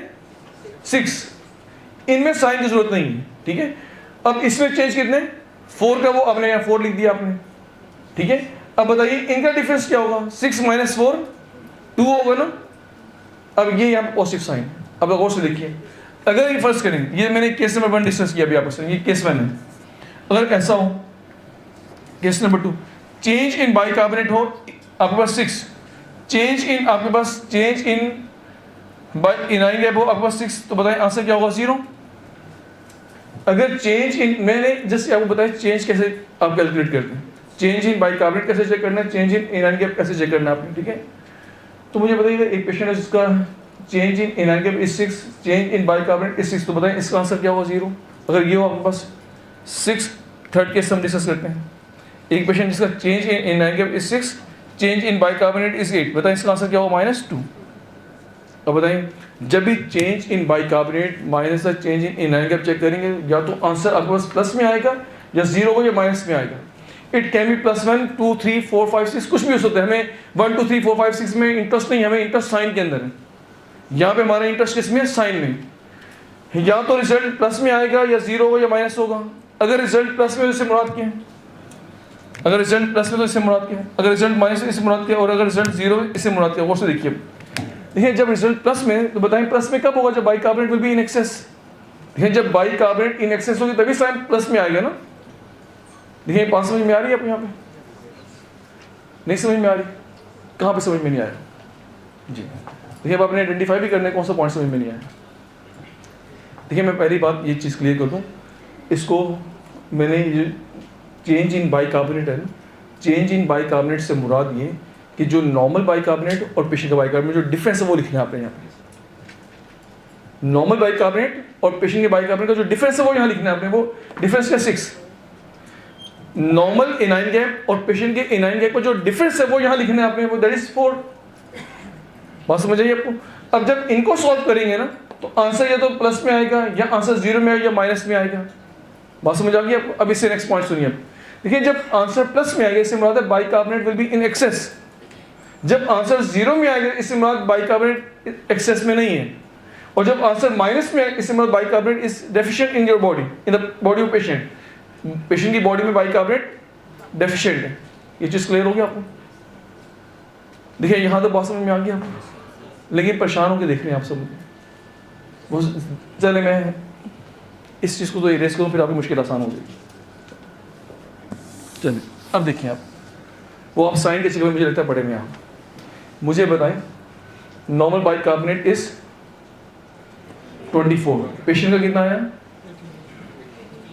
6। इनमें साइन की जरूरत नहीं है। ठीक है, अब इसमें चेंज कितने? 4 का, वो आपने यहाँ 4 लिख दिया आपने। ठीक है, अब बताइए इनका डिफरेंस क्या होगा? 6 माइनस 4 2 होगा ना। अब ये यहाँ पॉजिटिव साइन। अब गौर से देखिए, अगर ये फर्स्ट करें, ये मैंने केस नंबर 1 डिस्कस किया अभी आपस में, ये केस 1 है। अगर ऐसा हो, case number 2, change in bicarbonate हो आपके पास 6, चेंज इन आपके पास चेंज इन एनाइन गैप हो आपके पास 6, तो बताएं आंसर क्या होगा? 0। अगर चेंज इन, मैंने जैसे आपको बताया चेंज कैसे आप कैलकुलेट करते हैं, चेंज इन बाइकार्बोनेट कैसे चेक करना है, चेंज इन एनाइन गैप कैसे चेक करना है आपने। ठीक है, तो मुझे बताइए एक पेशेंट है जिसका change in anion gap is 6, change in bicarbonate is 6, तो बताएं इसका आंसर क्या होगा? 0। अगर ये हो आपके पास 6, थर्ड केस हम डिस्कस करते हैं। एक पेशेंट जिसका change in anion gap is 6, change in bicarbonate is 8, बताएं इसका आंसर क्या होगा? -2। अब बताएं जब भी change in bicarbonate minus the change in anion gap check करेंगे, या तो आंसर आपके पास प्लस में आएगा या 0 को या माइनस में आएगा। इट कैन बी +1 2 3 4 5 6, कुछ भी हो सकता है। हमें 1 2 3 4 5 6 में इंटरेस्ट नहीं, हमें इंटरेस्ट साइन के अंदर है। यहाँ पे हमारा इंटरेस्ट किस में? साइन में। या तो रिजल्ट प्लस में आएगा या 0 होगा या माइनस होगा। अगर रिजल्ट प्लस में तो इससे मुराद क्या है? अगर रिजल्ट प्लस में तो इससे मुराद क्या है? अगर रिजल्ट माइनस में इससे मुराद क्या है? और अगर रिजल्ट 0 इससे मुराद क्या है? वो से देखिए। देखिए जब रिजल्ट प्लस में, तो बताएं प्लस में कब होगा? जब bicarbonate will be in excess. देखिए जब बाइकार्बोनेट इन एक्सेस होगी तभी साइन प्लस में आएगा ना। देखिए बात समझ में आ रही है आपको? यहाँ पे नहीं समझ में आ रही? कहाँ पे समझ में नहीं आया जी? देखिए अब आपने आइडेंटिफाई भी करना है कौन सा पॉइंट समझ में नहीं आया। देखिए मैं पहली बात ये चीज़ क्लियर कर दूँ, इसको मैंने ये चेंज इन बाइकार्बोनेट है, चेंज इन बाइकार्बोनेट से मुराद ये कि जो नॉर्मल बाइकार्बोनेट और पेशेंट का बाइकार्बोनेट जो डिफरेंस है वो लिखना है आपने यहाँ पे। नॉर्मल बाइकार्बोनेट और पेशेंट के बाइकार्बोनेट का जो डिफरेंस है वो यहाँ लिखना है आपने। वो डिफरेंस क्या? 6। नॉर्मल एनाइन गैप और पेशेंट के एनाइन गैप का जो डिफरेंस है वो यहाँ लिखना है आपने, वो दैट इज 4। बात समझ आइए आपको? अब जब इनको सॉल्व करेंगे ना तो आंसर या तो प्लस में आएगा या आंसर 0 में आएगा या माइनस में आएगा। बात समझ आ गई आपको? अब इससे नेक्स्ट पॉइंट सुनिए। देखिए जब आंसर प्लस में आएगा इससे मुराद है bicarbonate will be in excess. जब आंसर 0 में आएगा इससे मुराद बाइकार्बोनेट एक्सेस में नहीं है, और जब आंसर माइनस में आएगा इससे मुराद bicarbonate is deficient in your body, in the body of patient. Patient की बॉडी में बाइकार्बोनेट डेफिशिएंट है। ये चीज़ क्लियर हो गया आपको? देखिए यहाँ तो बात समझ में आ गया आपको, लेकिन परेशान होकर देख रहे हैं आप सब। वो चले मैं इस चीज़ को तो इरेज करूँ, फिर आपकी मुश्किल आसान हो जाएगी। चलिए अब देखिए आप, वो आप साइन के चक्कर में मुझे लगता है पढ़े में आप। मुझे बताएं नॉर्मल बाइकार्बोनेट इज 24, पेशेंट का कितना आया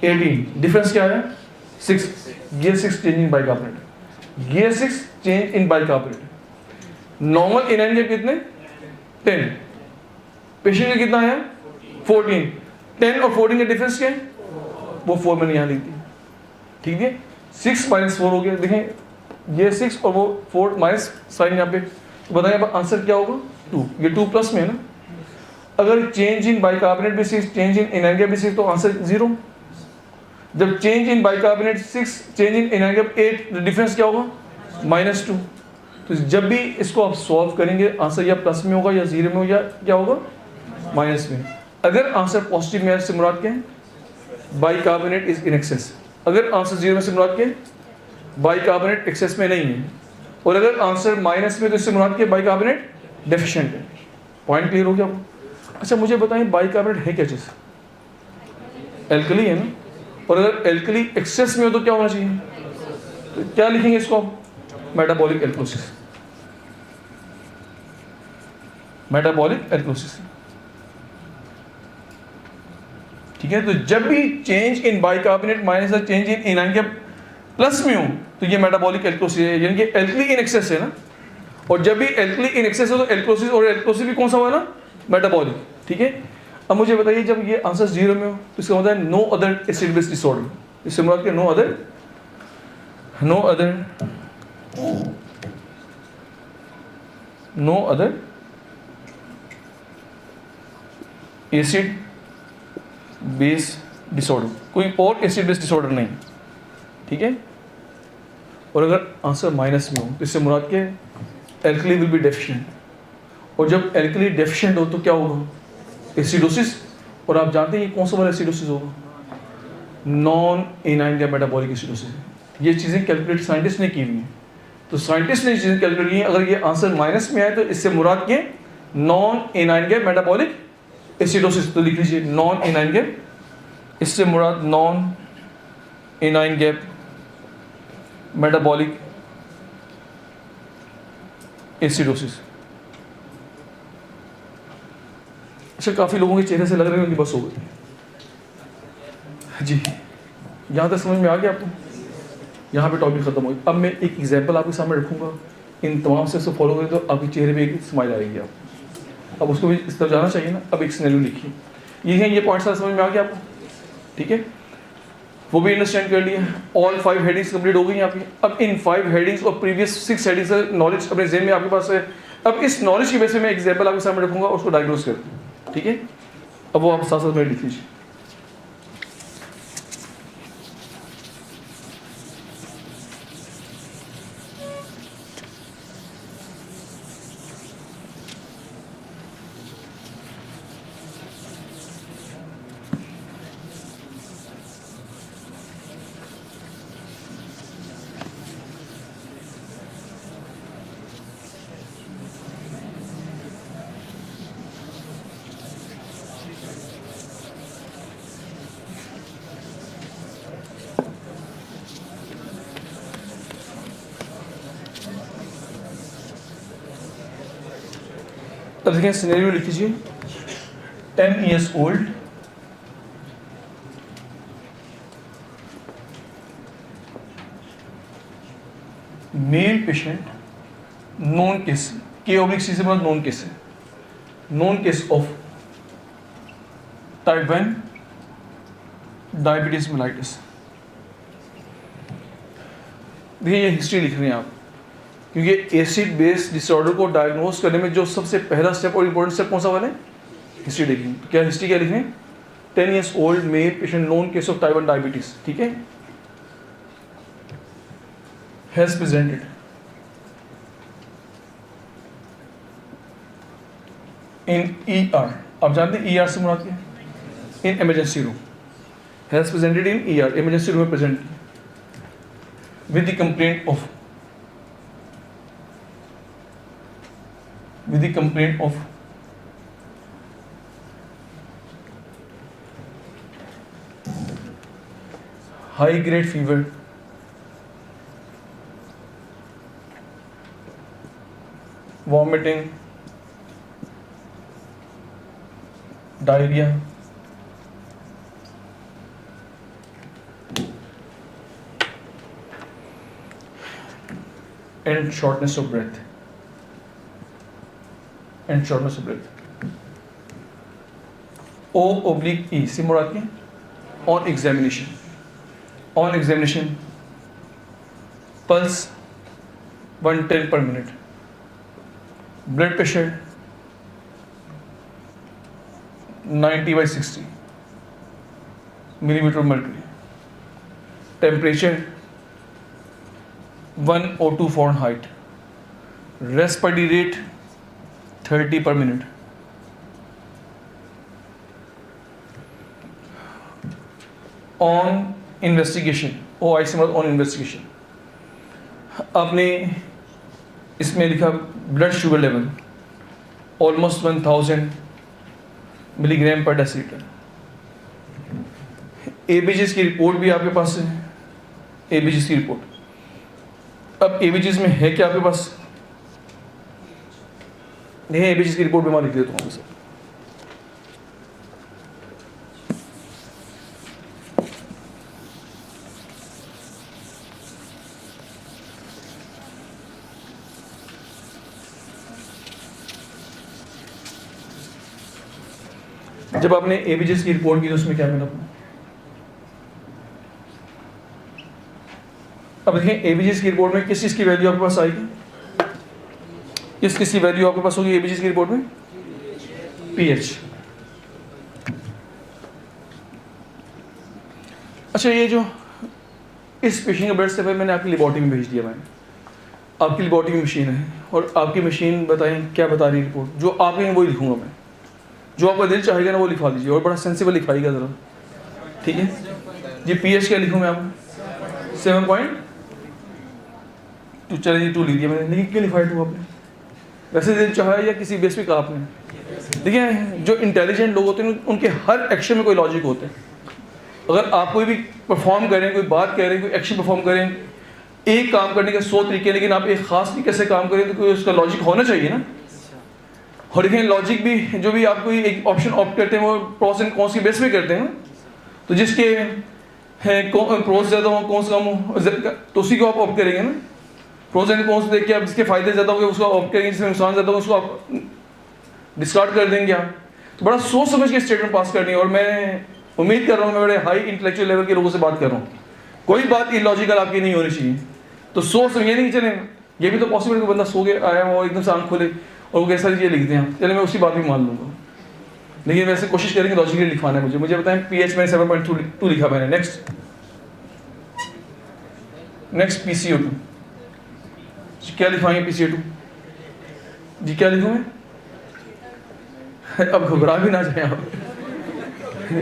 18, डिफरेंस क्या आया 6, gear 6 change in bicarbonate, gear 6 change in bicarbonate. Normal A9 के कितने 10, पेशेंट का कितना आया 14, 10 और 14 का डिफरेंस क्या है वो 4 मैंने यहाँ लिख दी, ठीक है। 6 - 4 हो गया, देखें ये 6 और वो 4 माइनस साइन यहाँ पे, तो बताएं अब आंसर क्या होगा 2, ये 2 प्लस में है ना। अगर चेंज इन बाइकार्बोनेट भी 6, चेंज इन एनाइन भी 6, तो आंसर 0। जब change in bicarbonate 6, change in A9 8, difference क्या होगा -2। तो जब भी इसको आप सॉल्व करेंगे आंसर या प्लस में होगा या 0 में होगा या क्या होगा माइनस में। अगर आंसर पॉजिटिव में है से मुराद क्या है बाइकार्बोनेट इज इन एक्सेस, अगर आंसर 0 में से मुराद क्या है बाइकार्बोनेट एक्सेस में नहीं है, और अगर आंसर माइनस में तो इससे मुराद क्या है बाइकार्बोनेट डेफिशिएंट है। पॉइंट क्लियर हो गया आपको? अच्छा मुझे बताएं बाइकार्बोनेट है क्या चीज़? एल्कली है ना, और अगर एल्कली एक्सेस में हो तो क्या होना चाहिए, तो क्या लिखेंगे इसको आप मेटाबॉलिक एल्कलोसिस, मेटाबॉलिक एल्कलोसिस, ठीक है। तो जब भी चेंज इन बाइकार्बोनेट माइनस या चेंज इन एनाइन के प्लस में हो तो ये मेटाबॉलिक एल्कलोसिस है, यानी कि एल्कली इन एक्सेस है ना, और जब भी एल्कली इन एक्सेस हो तो एल्कलोसिस, और एल्कलोसिस भी कौन सा हुआ ना मेटाबॉलिक, ठीक है। अब मुझे बताइए जब ये आंसर 0 में हो तो इसका मतलब है no other acid base disorder, इससे मतलब क्या no other acid base disorder, कोई और एसिड बेस डिसऑर्डर नहीं, ठीक है। और अगर आंसर माइनस में हो तो इससे मुराद क्या है एल्कली विल बी डेफिशिएंट, और जब एल्कली डेफिशिएंट हो तो क्या होगा एसिडोसिस, और आप जानते हैं ये कौन सा वाला एसिडोसिस होगा नॉन एनाइन या मेटाबॉलिक एसिडोसिस। ये चीज़ें कैलकुलेट साइंटिस्ट ने की हुई हैं, तो साइंटिस्ट ने चीज़ें कैलकुलेट की हैं। अगर ये आंसर माइनस में आए तो इससे मुराद क्या नॉन एनाइन या मेटाबॉलिक एसिडोसिस, तो लिख लीजिए नॉन एनाइन गैप, इससे मुराद non anion gap metabolic acidosis. अच्छा काफ़ी लोगों के चेहरे से लग रहे हैं कि बस हो गई जी, यहाँ तक समझ में आ गया आपको? यहाँ पे टॉपिक खत्म हो गया। अब मैं एक एग्जांपल आपके सामने रखूँगा, इन तमाम से उसको फॉलो करें तो आपके चेहरे पे एक स्माइल आएगी आप। अब उसको भी इस तरफ जाना चाहिए ना। अब एक सिनेरियो लिखिए, ये है, ये पॉइंट सारा समझ में आ गया आपको, ठीक है, वो भी अंडरस्टैंड कर लिया। ऑल 5 हेडिंग्स कंप्लीट हो गई आपकी। अब इन 5 हेडिंग्स और प्रीवियस 6 हेडिंग्स का नॉलेज अपने जेहन में आपके पास है। अब इस नॉलेज की वजह से मैं एग्जाम्पल आपके सामने रखूँगा और उसको डायग्नोज कर, ठीक है। अब वो आप साथ साथ में लिख लीजिए। अब देखिए सिनेरियो लिख लीजिए। 10 years old, male patient, non case, K/C से मतलब नॉन केस है, non case of type 1 diabetes mellitus. देखिए ये हिस्ट्री लिख रहे हैं आप, क्योंकि एसिड बेस डिसऑर्डर को डायग्नोज करने में जो सबसे पहला स्टेप और इंपॉर्टेंट स्टेप कौन सा वाला है हिस्ट्री लिखनी। तो क्या हिस्ट्री क्या लिखनी? 10 years old male patient non case of type 1 diabetes, ठीक है, हैज प्रेजेंटेड इन ER, आप जानते हैं ER से मुराद क्या है? In emergency room, has presented in ER, emergency room में present with the complaint of high grade fever, vomiting, diarrhoea, and shortness of breath, O/E से मुराद क्या? On examination pulse 110 per minute, blood pressure 90/60 millimeter mercury, temperature 102 Fahrenheit, respiratory rate 30 per minute, on investigation, OI से मतलब on investigation, आपने इसमें लिखा blood sugar level almost 1000 milligram per decilitre, ABGs की report भी आपके पास है, ABGs की रिपोर्ट। अब ABGs में है क्या आपके पास? नहीं है, ABGs की रिपोर्ट भी मैं लिख देता हूँ। जब आपने ABGs की रिपोर्ट की तो उसमें क्या मिला? अब देखें ABGs की रिपोर्ट में किस चीज़ की वैल्यू आपके पास आएगी? किस की वैल्यू आपके पास होगी ABGs की रिपोर्ट में? pH। अच्छा, ये जो इस पेशेंट का ब्लड सैंपल मैंने आपकी लेबोरेटरी में भेज दिया, मैंने आपकी लेबोरेटरी में मशीन है और आपकी मशीन बताएं क्या बता रही रिपोर्ट, जो आप कहेंगे वही लिखूंगा मैं, जो आपका दिल चाहेगा ना वो लिखवा दीजिए और बड़ा सेंसिबल लिखवाइएगा ज़रा, ठीक है जी। pH क्या लिखूँ मैं आपको? 7.2, चलिए जी 2 लिख दिया मैंने, लेकिन क्यों लिखवाया 2 आपने? वैसे दिल चाहा या किसी बेस पे कहा आपने? देखिए, जो इंटेलिजेंट लोग होते हैं उनके हर एक्शन में कोई लॉजिक होता है। अगर आप कोई भी परफॉर्म करें, कोई बात कह रहे हैं, कोई एक्शन परफॉर्म करें, एक काम करने के 100 तरीके, लेकिन आप एक ख़ास तरीके से काम करें तो कोई उसका लॉजिक होना चाहिए ना। और देखिए, लॉजिक भी जो भी आप कोई एक ऑप्शन ऑप्ट करते हैं वो प्रोस एंड कॉन्स की बेस पे करते हैं ना। तो जिसके हैं प्रोस ज़्यादा हो, कॉन्स कम हो, तो उसी को आप ऑप्ट करेंगे ना। प्रोस एंड कॉन्स देख के आप जिसके फ़ायदे ज़्यादा होंगे उसको ऑप्ट करेंगे, जिसमें नुकसान ज़्यादा होगा उसको आप डिस्कार्ड कर देंगे आप। तो बड़ा सोच समझ के स्टेटमेंट पास करनी है, और मैं उम्मीद कर रहा हूँ मैं बड़े हाई इंटेलेक्चुअल लेवल के लोगों से बात कर रहा हूँ, कोई बात इलॉजिकल आपकी नहीं होनी चाहिए। तो सोच समझिए नहीं, चले ये भी तो पॉसिबल है कि बंदा सो गया आया वो एकदम से आँख खोले और वो कैसा चीज़ें लिखते हैं, चले मैं उसी बात भी मान लूँगा, लेकिन वैसे कोशिश करेंगे लॉजिकली लिखवाना है। मुझे बताएं pH में 7.2 लिखा मैंने। नेक्स्ट PCO2 क्या लिखवाएंगे? PCO2 जी क्या लिखूँ मैं? अब घबरा भी ना जाए आप,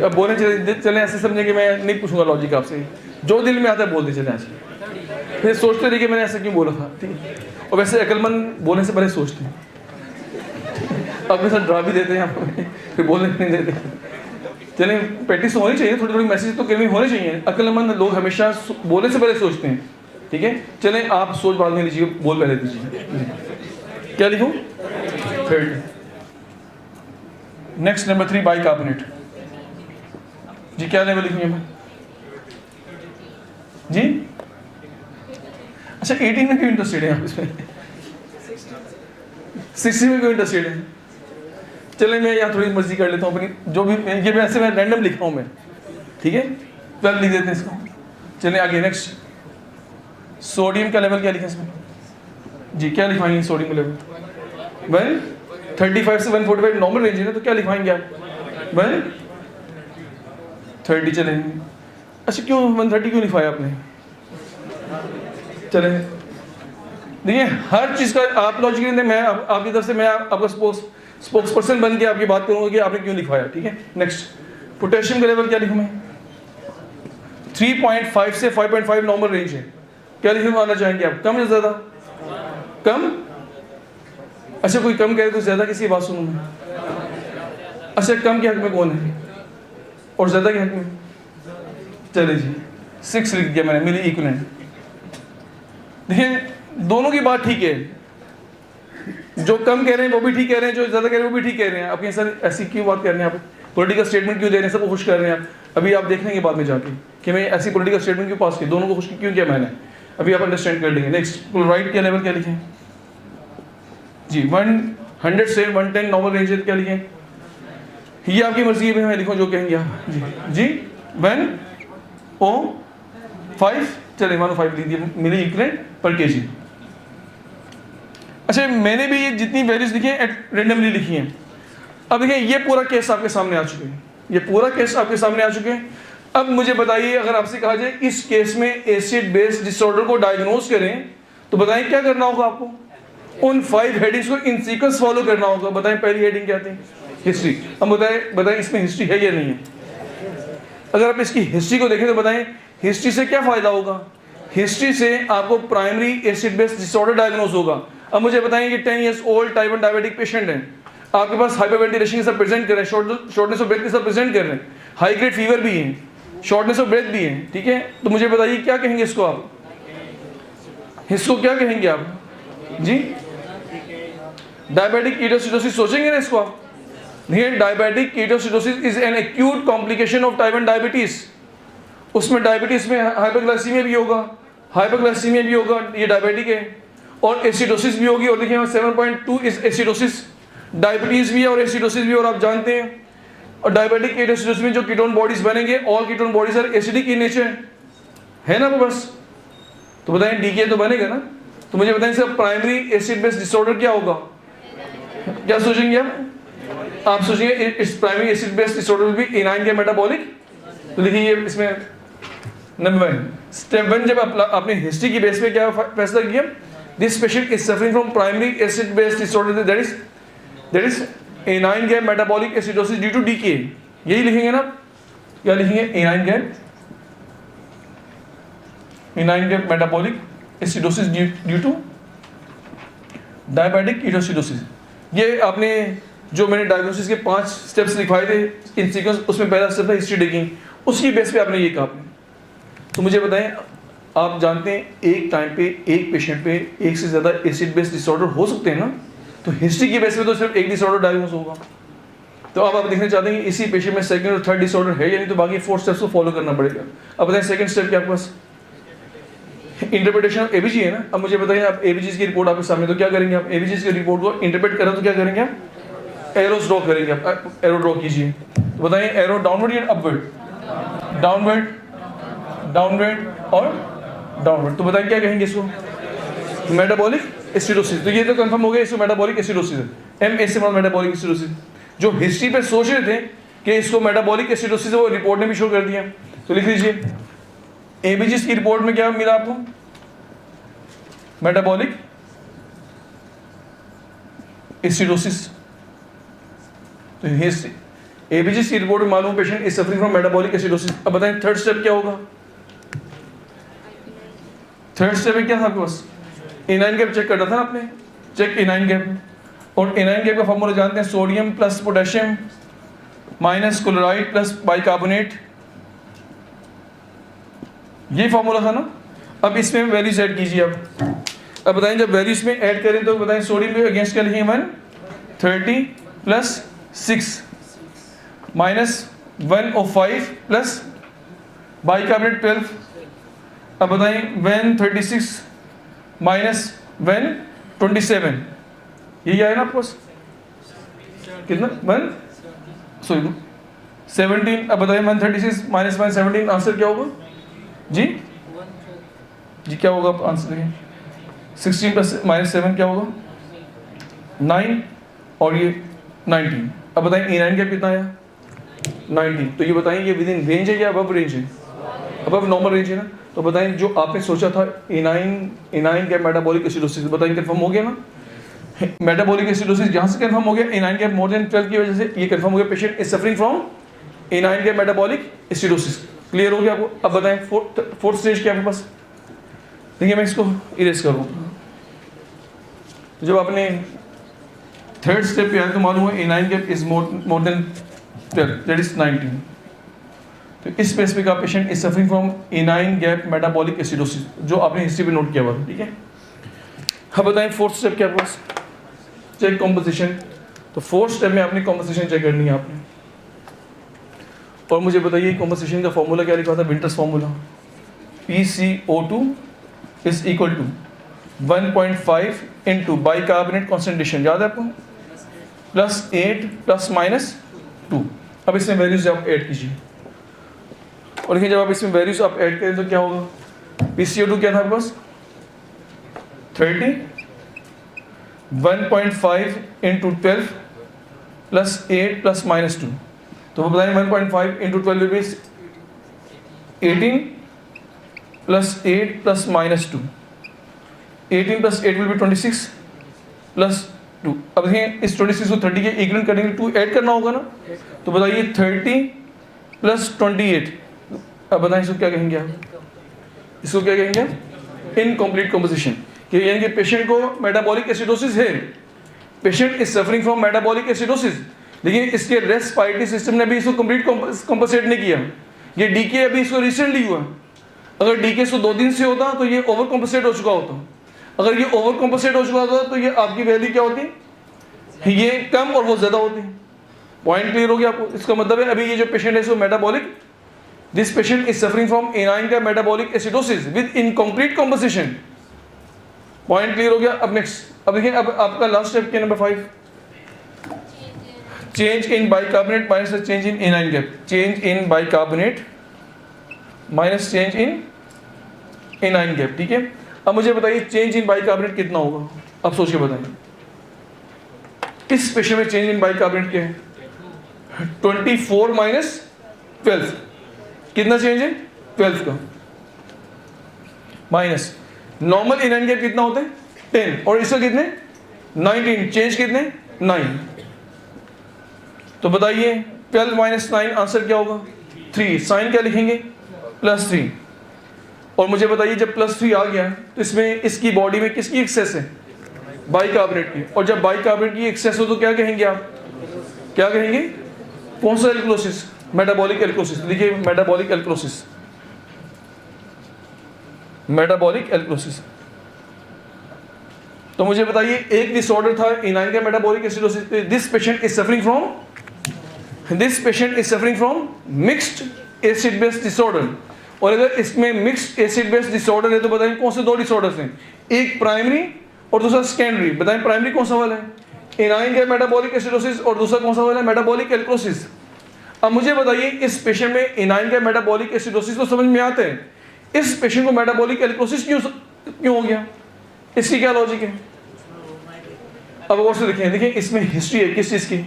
अब बोले चले ऐसे समझे कि मैं नहीं पूछूंगा लॉजिक आपसे, जो दिल में आता है बोल दे चले ऐसे, फिर सोचते रहिए कि मैंने ऐसा क्यों बोला था, ठीक है। और वैसे अक्लमंद बोलने से पहले सोचते हैं, अब मेरे साथ ड्रा भी देते हैं आप, फिर बोलने नहीं देते। चलिए प्रैक्टिस तो होनी चाहिए, थोड़ी थोड़ी मैसेज तो कमी होने चाहिए। अक्लमंद लोग हमेशा बोलने से पहले सोचते हैं, ठीक है। चलें आप सोच बाद में लीजिए, बोल पहले दीजिए। क्या लिखूँ? थर्ड। नेक्स्ट नंबर 3 बाइकार्बोनेट जी क्या लेवल लिखूँगा मैं जी? अच्छा 18 में क्यों इंटरेस्टेड है आप इसमें? 60 में क्यों इंटरेस्टेड है? चले मैं यहाँ थोड़ी मर्जी कर लेता हूँ अपनी, जो भी ये वैसे मैं रैंडम लिख रहा हूँ मैं, ठीक है। 12 लिख देते हैं इसको। चले आगे नेक्स्ट, सोडियम का लेवल क्या लिखा इसमें जी? क्या लिखवाएंगे सोडियम लेवल? 135 से 145 नॉर्मल रेंज है ना, तो क्या लिखवाएंगे आप? 130 चलेंगे। अच्छा क्यों 130 क्यों लिखवाया आपने? चले देखिए हर चीज़ का आप लॉजिक मैं आपकी तरफ से मैं आपका सपोज स्पोक्स पर्सन बन के आपकी बात करूंगा कि आपने क्यों लिखवाया, ठीक है। नेक्स्ट, पोटेशियम का लेवल क्या लिखूं मैं? 3.5 से 5.5 नॉर्मल रेंज है। क्या लिखवाना चाहेंगे आप, कम या ज़्यादा? कम। अच्छा, कोई कम कहे तो ज़्यादा किसी बात सुनूँ मैं? अच्छा, कम के हक में कौन है और ज़्यादा के हक में? चलिए जी, 6 लिख दिया मैंने, मिली इक्विवेलेंट। देखिए, दोनों की बात ठीक है, जो कम कह रहे हैं वो भी ठीक कह रहे हैं, जो ज़्यादा कह रहे हैं वो भी ठीक कह रहे हैं। आप सर ऐसी क्यों बात कर रहे हैं, आप पॉलिटिकल स्टेटमेंट क्यों दे रहे हैं, सबको खुश कर रहे हैं आप? अभी आप देख लेंगे बाद में जाके कि मैं ऐसी पॉलिटिकल स्टेटमेंट क्यों पास की, दोनों को खुश क्यों किया मैंने, अभी आप अंडरस्टैंड कर लेंगे। नेक्स्ट, क्लोराइड का लेवल क्या लिखें जी? 100 से 110 नॉर्मल रेंज है, क्या लिखें? ये आपकी मर्जी है, मैं लिखूँ जो कहेंगे आप जी। जी 1O5, चलिए 1O5 लिख दिया, मिली इक्विवेलेंट पर केजी। अच्छा, मैंने भी ये जितनी वैल्यूज लिखी हैं रेंडमली लिखी हैं। अब देखिए, ये पूरा केस आपके सामने आ चुके हैं, ये पूरा केस आपके सामने आ चुके हैं। अब मुझे बताइए, अगर आपसे कहा जाए इस केस में एसिड बेस डिसऑर्डर को डायग्नोज करें तो बताएं क्या करना होगा आपको? उन 5 हेडिंग्स को इन सीक्वेंस फॉलो करना होगा। बताएं पहली हेडिंग क्या थी? हिस्ट्री। अब बताएं इसमें हिस्ट्री है या नहीं है? अगर आप इसकी हिस्ट्री को देखें तो बताएं हिस्ट्री से क्या फायदा होगा? हिस्ट्री से आपको primary acid base disorder diagnose होगा। अब मुझे बताएं कि 10 years old type 1 diabetic patient है, आपके पास हाइपरवेंटिलेशन के साथ प्रेजेंट कर रहे हैं, शॉर्टनेस ऑफ ब्रेथ के साथ प्रेजेंट कर रहे हैं, हाई ग्रेड फीवर भी है, शॉर्टनेस ऑफ ब्रेथ भी है, ठीक है। तो मुझे बताइए क्या कहेंगे इसको आप? इसको क्या कहेंगे आप जी? डायबिटिक कीटोसिडोसिस सोचेंगे ना इसको आप? नहीं, diabetic ketoacidosis is an acute complication of type 1 diabetes. उसमें डायबिटीज में हाइपरग्लाइसीमिया भी होगा, हाइपरग्लाइसीमिया भी होगा, ये डायबिटिक है, और एसिडोसिस भी होगी। और देखिए 7.2 इज एसिडोसिस, डायबिटीज भी है और एसिडोसिस भी, और आप जानते हैं और डायबिटिक कीटोसिडोसिस में जो कीटोन बॉडीज बनेंगे, all ketone bodies are acidic in nature, है ना वो बस। तो बताएं डीके तो बनेगा ना। तो मुझे बताएं इसका प्राइमरी एसिड बेस डिसऑर्डर क्या होगा? क्या सोचेंगे आप सोचेंगे इस primary acid base disorder will be A9 के मेटाबॉलिक। तो देखिए इसमें नंबर 1 स्टेप 1, जब आपने हिस्ट्री की बेस पे क्या फैसला किया? This patient is suffering from primary acid base disorder that is anion gap metabolic acidosis due to DKA. यही लिखेंगे ना? क्या लिखेंगे? Anion gap metabolic acidosis due to diabetic ketoacidosis. ये आपने जो मैंने डायग्नोसिस के 5 स्टेप्स लिखवाए थे इन सीक्वेंस, उसमें पहला स्टेप था हिस्ट्री टेकिंग, उसकी बेस पे आपने ये कहा। तो मुझे बताएं, आप जानते हैं एक टाइम पे एक पेशेंट पे एक से ज़्यादा एसिड बेस डिसऑर्डर हो सकते हैं ना। तो हिस्ट्री की बेस पे तो सिर्फ एक डिसऑर्डर डायग्नोस होगा। तो अब आप देखना चाहते हैं कि इसी पेशेंट में सेकंड और थर्ड डिसऑर्डर है या नहीं, तो बाकी 4 स्टेप्स को फॉलो करना पड़ेगा। अब बताएं सेकंड स्टेप क्या आपके पास? इंटरप्रिटेशन ऑफ एबीजी है ना। अब मुझे बताइए, आप एबीजी की रिपोर्ट आपके सामने, तो क्या करेंगे आप? एबीजी की रिपोर्ट को इंटरप्रेट करें तो क्या करेंगे आप? एरोस ड्रॉ करेंगे आप, एरो ड्रॉ कीजिए। तो बताइए एरो डाउनवर्ड या अपवर्ड? डाउनवर्ड, डाउनवर्ड और डाउनवर्ड। तो बताइए क्या कहेंगे इसको? Metabolic acidosis. तो ये तो कंफर्म हो गया, इसको मेटाबॉलिक एसिडोसिस है। एमए से मेटाबॉलिक एसिडोसिस। जो हिस्ट्री पे सोच रहे थे कि इसको मेटाबॉलिक एसिडोसिस है, वो रिपोर्ट ने भी शो कर दिया। तो लिख लीजिए एबीजी की रिपोर्ट में क्या मिला आपको? Metabolic acidosis. तो एबीजी की रिपोर्ट में मालूम patient is suffering from metabolic acidosis. अब बताएं थर्ड स्टेप क्या होगा? थर्ड स्टेप में क्या था आपके पास? एनाइन गैप चेक करना था ना आपने, चेक एनाइन गैप। और एनाइन गैप का फॉर्मूला जानते हैं, sodium plus potassium minus chloride plus bicarbonate, ये फॉर्मूला था ना। अब इसमें वैल्यूज ऐड कीजिए आप। अब बताएं जब वैल्यूज में ऐड करें तो बताएं सोडियम के अगेंस्ट क्या लिखेंगे? 130 प्लस 6 माइनस 105 प्लस बाइकार्बोनेट 12। अब बताएं 136 माइनस 127, यही आया ना आपको? कितना? 17। अब बताइए 136 माइनस 117 आंसर क्या होगा जी? क्या होगा आप आंसर देखें? 16 प्लस माइनस 7 क्या होगा? 9 और ये 19। अब बताएं एनाइन गैप कितना आया? 19। तो ये बताएं ये विद इन रेंज है या अबव रेंज है? अबव नॉर्मल रेंज है ना। तो बताएं जो आपने सोचा था एनाइन गैप मेटाबॉलिक एसिडोसिस, बताएं कंफर्म हो गया ना? मेटाबॉलिक एसिडोसिस यहाँ से कंफर्म हो गया, एनाइन गैप मोर देन 12 की वजह से ये कंफर्म हो गया, patient is suffering from A9 gap metabolic acidosis. Clear हो गया आपको? अब बताएं फोर्थ स्टेज क्या है आपके पास? देखिए मैं इसको इरेज करूँ, जब आपने थर्ड स्टेप पे आए तो मालूम है anion gap is more than 12, that is 19। तो इस specific patient is suffering from A9 gap metabolic acidosis, जो आपने हिस्ट्री पे नोट किया हुआ था, ठीक है। अब बताएं फोर्थ स्टेप क्या आपके पास? Check composition. तो फोर्थ स्टेप में आपने कॉम्पोजिशन चेक करनी है आपने, और मुझे बताइए कॉम्पोजिशन का फॉर्मूला क्या लिखा था? Winter's formula, PCO2 is equal to 1.5 into bicarbonate concentration, याद है आपको, +8 ±2। अब इसमें वैल्यूज आप ऐड कीजिए, और देखिए जब आप इसमें वैल्यूज आप ऐड करें तो क्या होगा? PCO2 क्या था आपके पास? 30, 1.5 इंटू 12 +8 ±2। तो वो बताएं 1.5 into 12 will be 18 +8 ±2, 18 + 8 will be 26 +2। अब देखिए इस 26 को 30 के इक्वल करने के लिए 2 ऐड करना होगा ना, तो बताइए 30 + 28। अब बताएं इसको क्या कहेंगे आप? इसको क्या कहेंगे? Incomplete composition. कि यानी कि पेशेंट को मेटाबॉलिक एसिडोसिस है, patient is suffering from metabolic acidosis, लेकिन इसके रेस्पिरेटरी सिस्टम ने भी इसको कंप्लीट कॉम्पनसेट नहीं किया। ये डीके अभी इसको रिसेंटली हुआ, अगर डीके इसको 2 दिन से होता तो ये ओवर कॉम्पनसेट हो चुका होता। अगर ये ओवर कॉम्पनसेट हो चुका होता तो ये आपकी वैल्यू क्या होती? ये कम और वो ज़्यादा होती। पॉइंट क्लियर हो गया आपको? इसका मतलब है अभी ये जो पेशेंट है इसको metabolic, this patient is suffering from anion का metabolic acidosis with incomplete composition. Point clear हो गया? अब नेक्स्ट, अब देखिए अब आपका लास्ट स्टेप क्या, number 5, change in bicarbonate minus change in anion gap, change in bicarbonate minus change in anion gap, ठीक है। अब मुझे बताइए चेंज इन बाइकार्बोनेट कितना होगा? अब सोच के बताएं इस पेशेंट में चेंज इन बाइकार्बोनेट क्या है? 24 - 12, कितना चेंज है? 12 का, माइनस नॉर्मल एनाइन गैप कितना होता है? 10, और इसका कितने? 19, चेंज कितने? 9। तो बताइए 12 - 9 आंसर क्या होगा? 3। साइन क्या लिखेंगे? +3। और मुझे बताइए जब +3 आ गया तो इसमें इसकी बॉडी में किसकी एक्सेस है? बाइकार्बोनेट की। और जब बाइकार्बोनेट की एक्सेस हो तो क्या कहेंगे आप? क्या कहेंगे? कौन सा एल्कोसिस? मेटाबॉलिक एल्कोसिस। देखिए मेटाबॉलिक एल्कोसिस, मेटाबॉलिक एल्कोसिस। तो मुझे बताइए एक डिसऑर्डर था एनाइन का metabolic acidosis, this patient is suffering from mixed acid base disorder. और अगर इसमें मिक्स्ड एसिड बेस डिसऑर्डर है तो बताइए कौन से 2 डिसऑर्डर्स हैं? एक प्राइमरी और दूसरा सेकेंडरी। बताएं प्राइमरी कौन सा वाला है? एनाइन का मेटाबॉलिक एसिडोसिस, और दूसरा कौन सा वाला है? मेटाबॉलिक एल्कोसिस। अब मुझे बताइए इस पेशेंट में एनाइन का मेटाबॉलिक एसिडोसिस तो समझ में आता है, इस पेशेंट को मेटाबॉलिक एल्कोसिस क्यों हो गया? इसकी क्या लॉजिक है? अब और से देखिए, देखिए इसमें हिस्ट्री है किस चीज़ की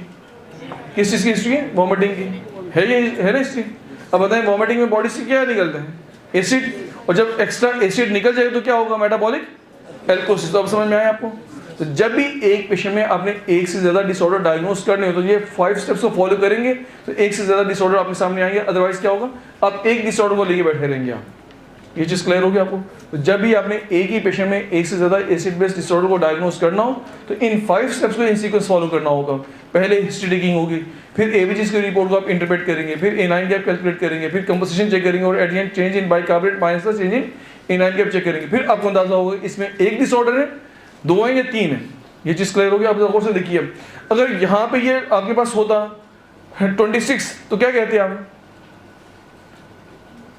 हिस्ट्री है? वॉमिटिंग की है, ये है ना हिस्ट्री। अब बताएं वॉमिटिंग में बॉडी से क्या निकलता है? एसिड, और जब एक्स्ट्रा एसिड निकल जाएगा तो क्या होगा? मेटाबॉलिक एल्कोसिस। तो अब समझ में आया आपको? तो जब भी एक पेशेंट में आपने एक से ज़्यादा डिसऑर्डर डायग्नोस करने हो तो ये 5 स्टेप्स को फॉलो करेंगे तो एक से ज़्यादा डिसऑर्डर आपके सामने आएंगे। अदरवाइज क्या होगा? आप एक डिसऑर्डर को लेके बैठे रहेंगे आप। ये चीज़ क्लियर होगी आपको? तो जब भी आपने एक ही पेशेंट में एक से ज़्यादा एसिड बेस्ड डिसऑर्डर को डायग्नोस करना हो तो इन 5 स्टेप्स को इन सीक्वेंस फॉलो करना होगा। पहले हिस्ट्री टेकिंग होगी, फिर एवीजीज की रिपोर्ट को आप इंटरप्रेट करेंगे, फिर एनाइन गैप कैलकुलेट करेंगे, फिर कंपोजिशन चेक करेंगे, और at the end change in bicarbonate minus the change in anion gap check करेंगे। फिर आपको अंदाजा होगा इसमें एक डिसऑर्डर है, 2 है या 3 है। ये चीज़ क्लियर होगी? आप गौर से देखिए, अगर यहाँ पे ये आपके पास होता 26 तो क्या कहते हैं आप?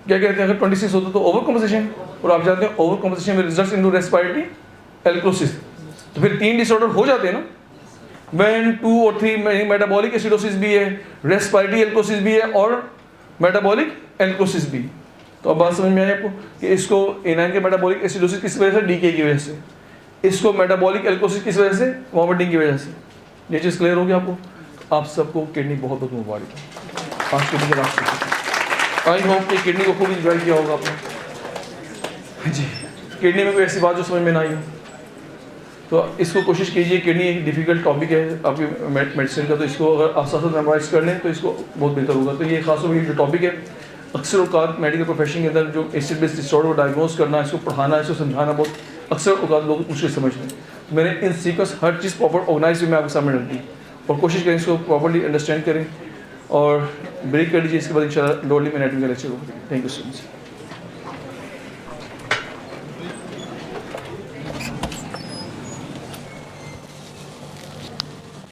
क्या कहते हैं? अगर 26 होता तो ओवर कॉम्पोजिशन, और आप जानते हैं ओवर कॉम्पोजिशन में रिजल्ट्स इनटू रेस्पिरेटरी एल्कोसिस। तो फिर 3 डिसऑर्डर हो जाते हैं ना, when 2 और 3 मेटाबॉलिक एसिडोसिस भी है, रेस्पिरेटरी एल्कोसिस भी है, और मेटाबॉलिक एल्कोसिस भी। तो अब बात समझ में आई आपको कि इसको एनाइन के मेटाबॉलिक एसिडोसिस किस वजह से? डीके की वजह से। इसको मेटाबॉलिक एल्कोसिस किस वजह से? वॉमिटिंग की वजह से। ये चीज़ क्लियर होगी आपको? आप सबको किडनी बहुत बहुत मुबारक। आज किडनी के रास्ते आई होप कि किडनी को खूब इंजॉय किया होगा आपने जी। किडनी में कोई ऐसी बात जो समझ में ना आई हो तो इसको कोशिश कीजिए। किडनी एक डिफ़िकल्ट टॉपिक है आपकी मेडिसिन का, तो इसको अगर आप साथ साथ मेमोराइज कर लें तो इसको बहुत बेहतर होगा। तो ये खास तौर पर जो टॉपिक है, अक्सर औकात मेडिकल प्रोफेशन के अंदर जो एसिड बेस डिसऑर्डर को डायग्नोज करना, इसको पढ़ाना, इसको समझाना बहुत अक्सर औकात लोग मुश्किल समझते हैं। तो मैंने इन सीक्वेंस हर चीज़ प्रॉपर ऑर्गेनाइज में आपके सामने रख दी और कोशिश करें इसको प्रॉपर्ली अंडरस्टैंड करें और ब्रेक कर लीजिए। इसके बाद इंशाल्लाह लोडली में नेटवर्क का लेक्चर होगा। Thank you so much.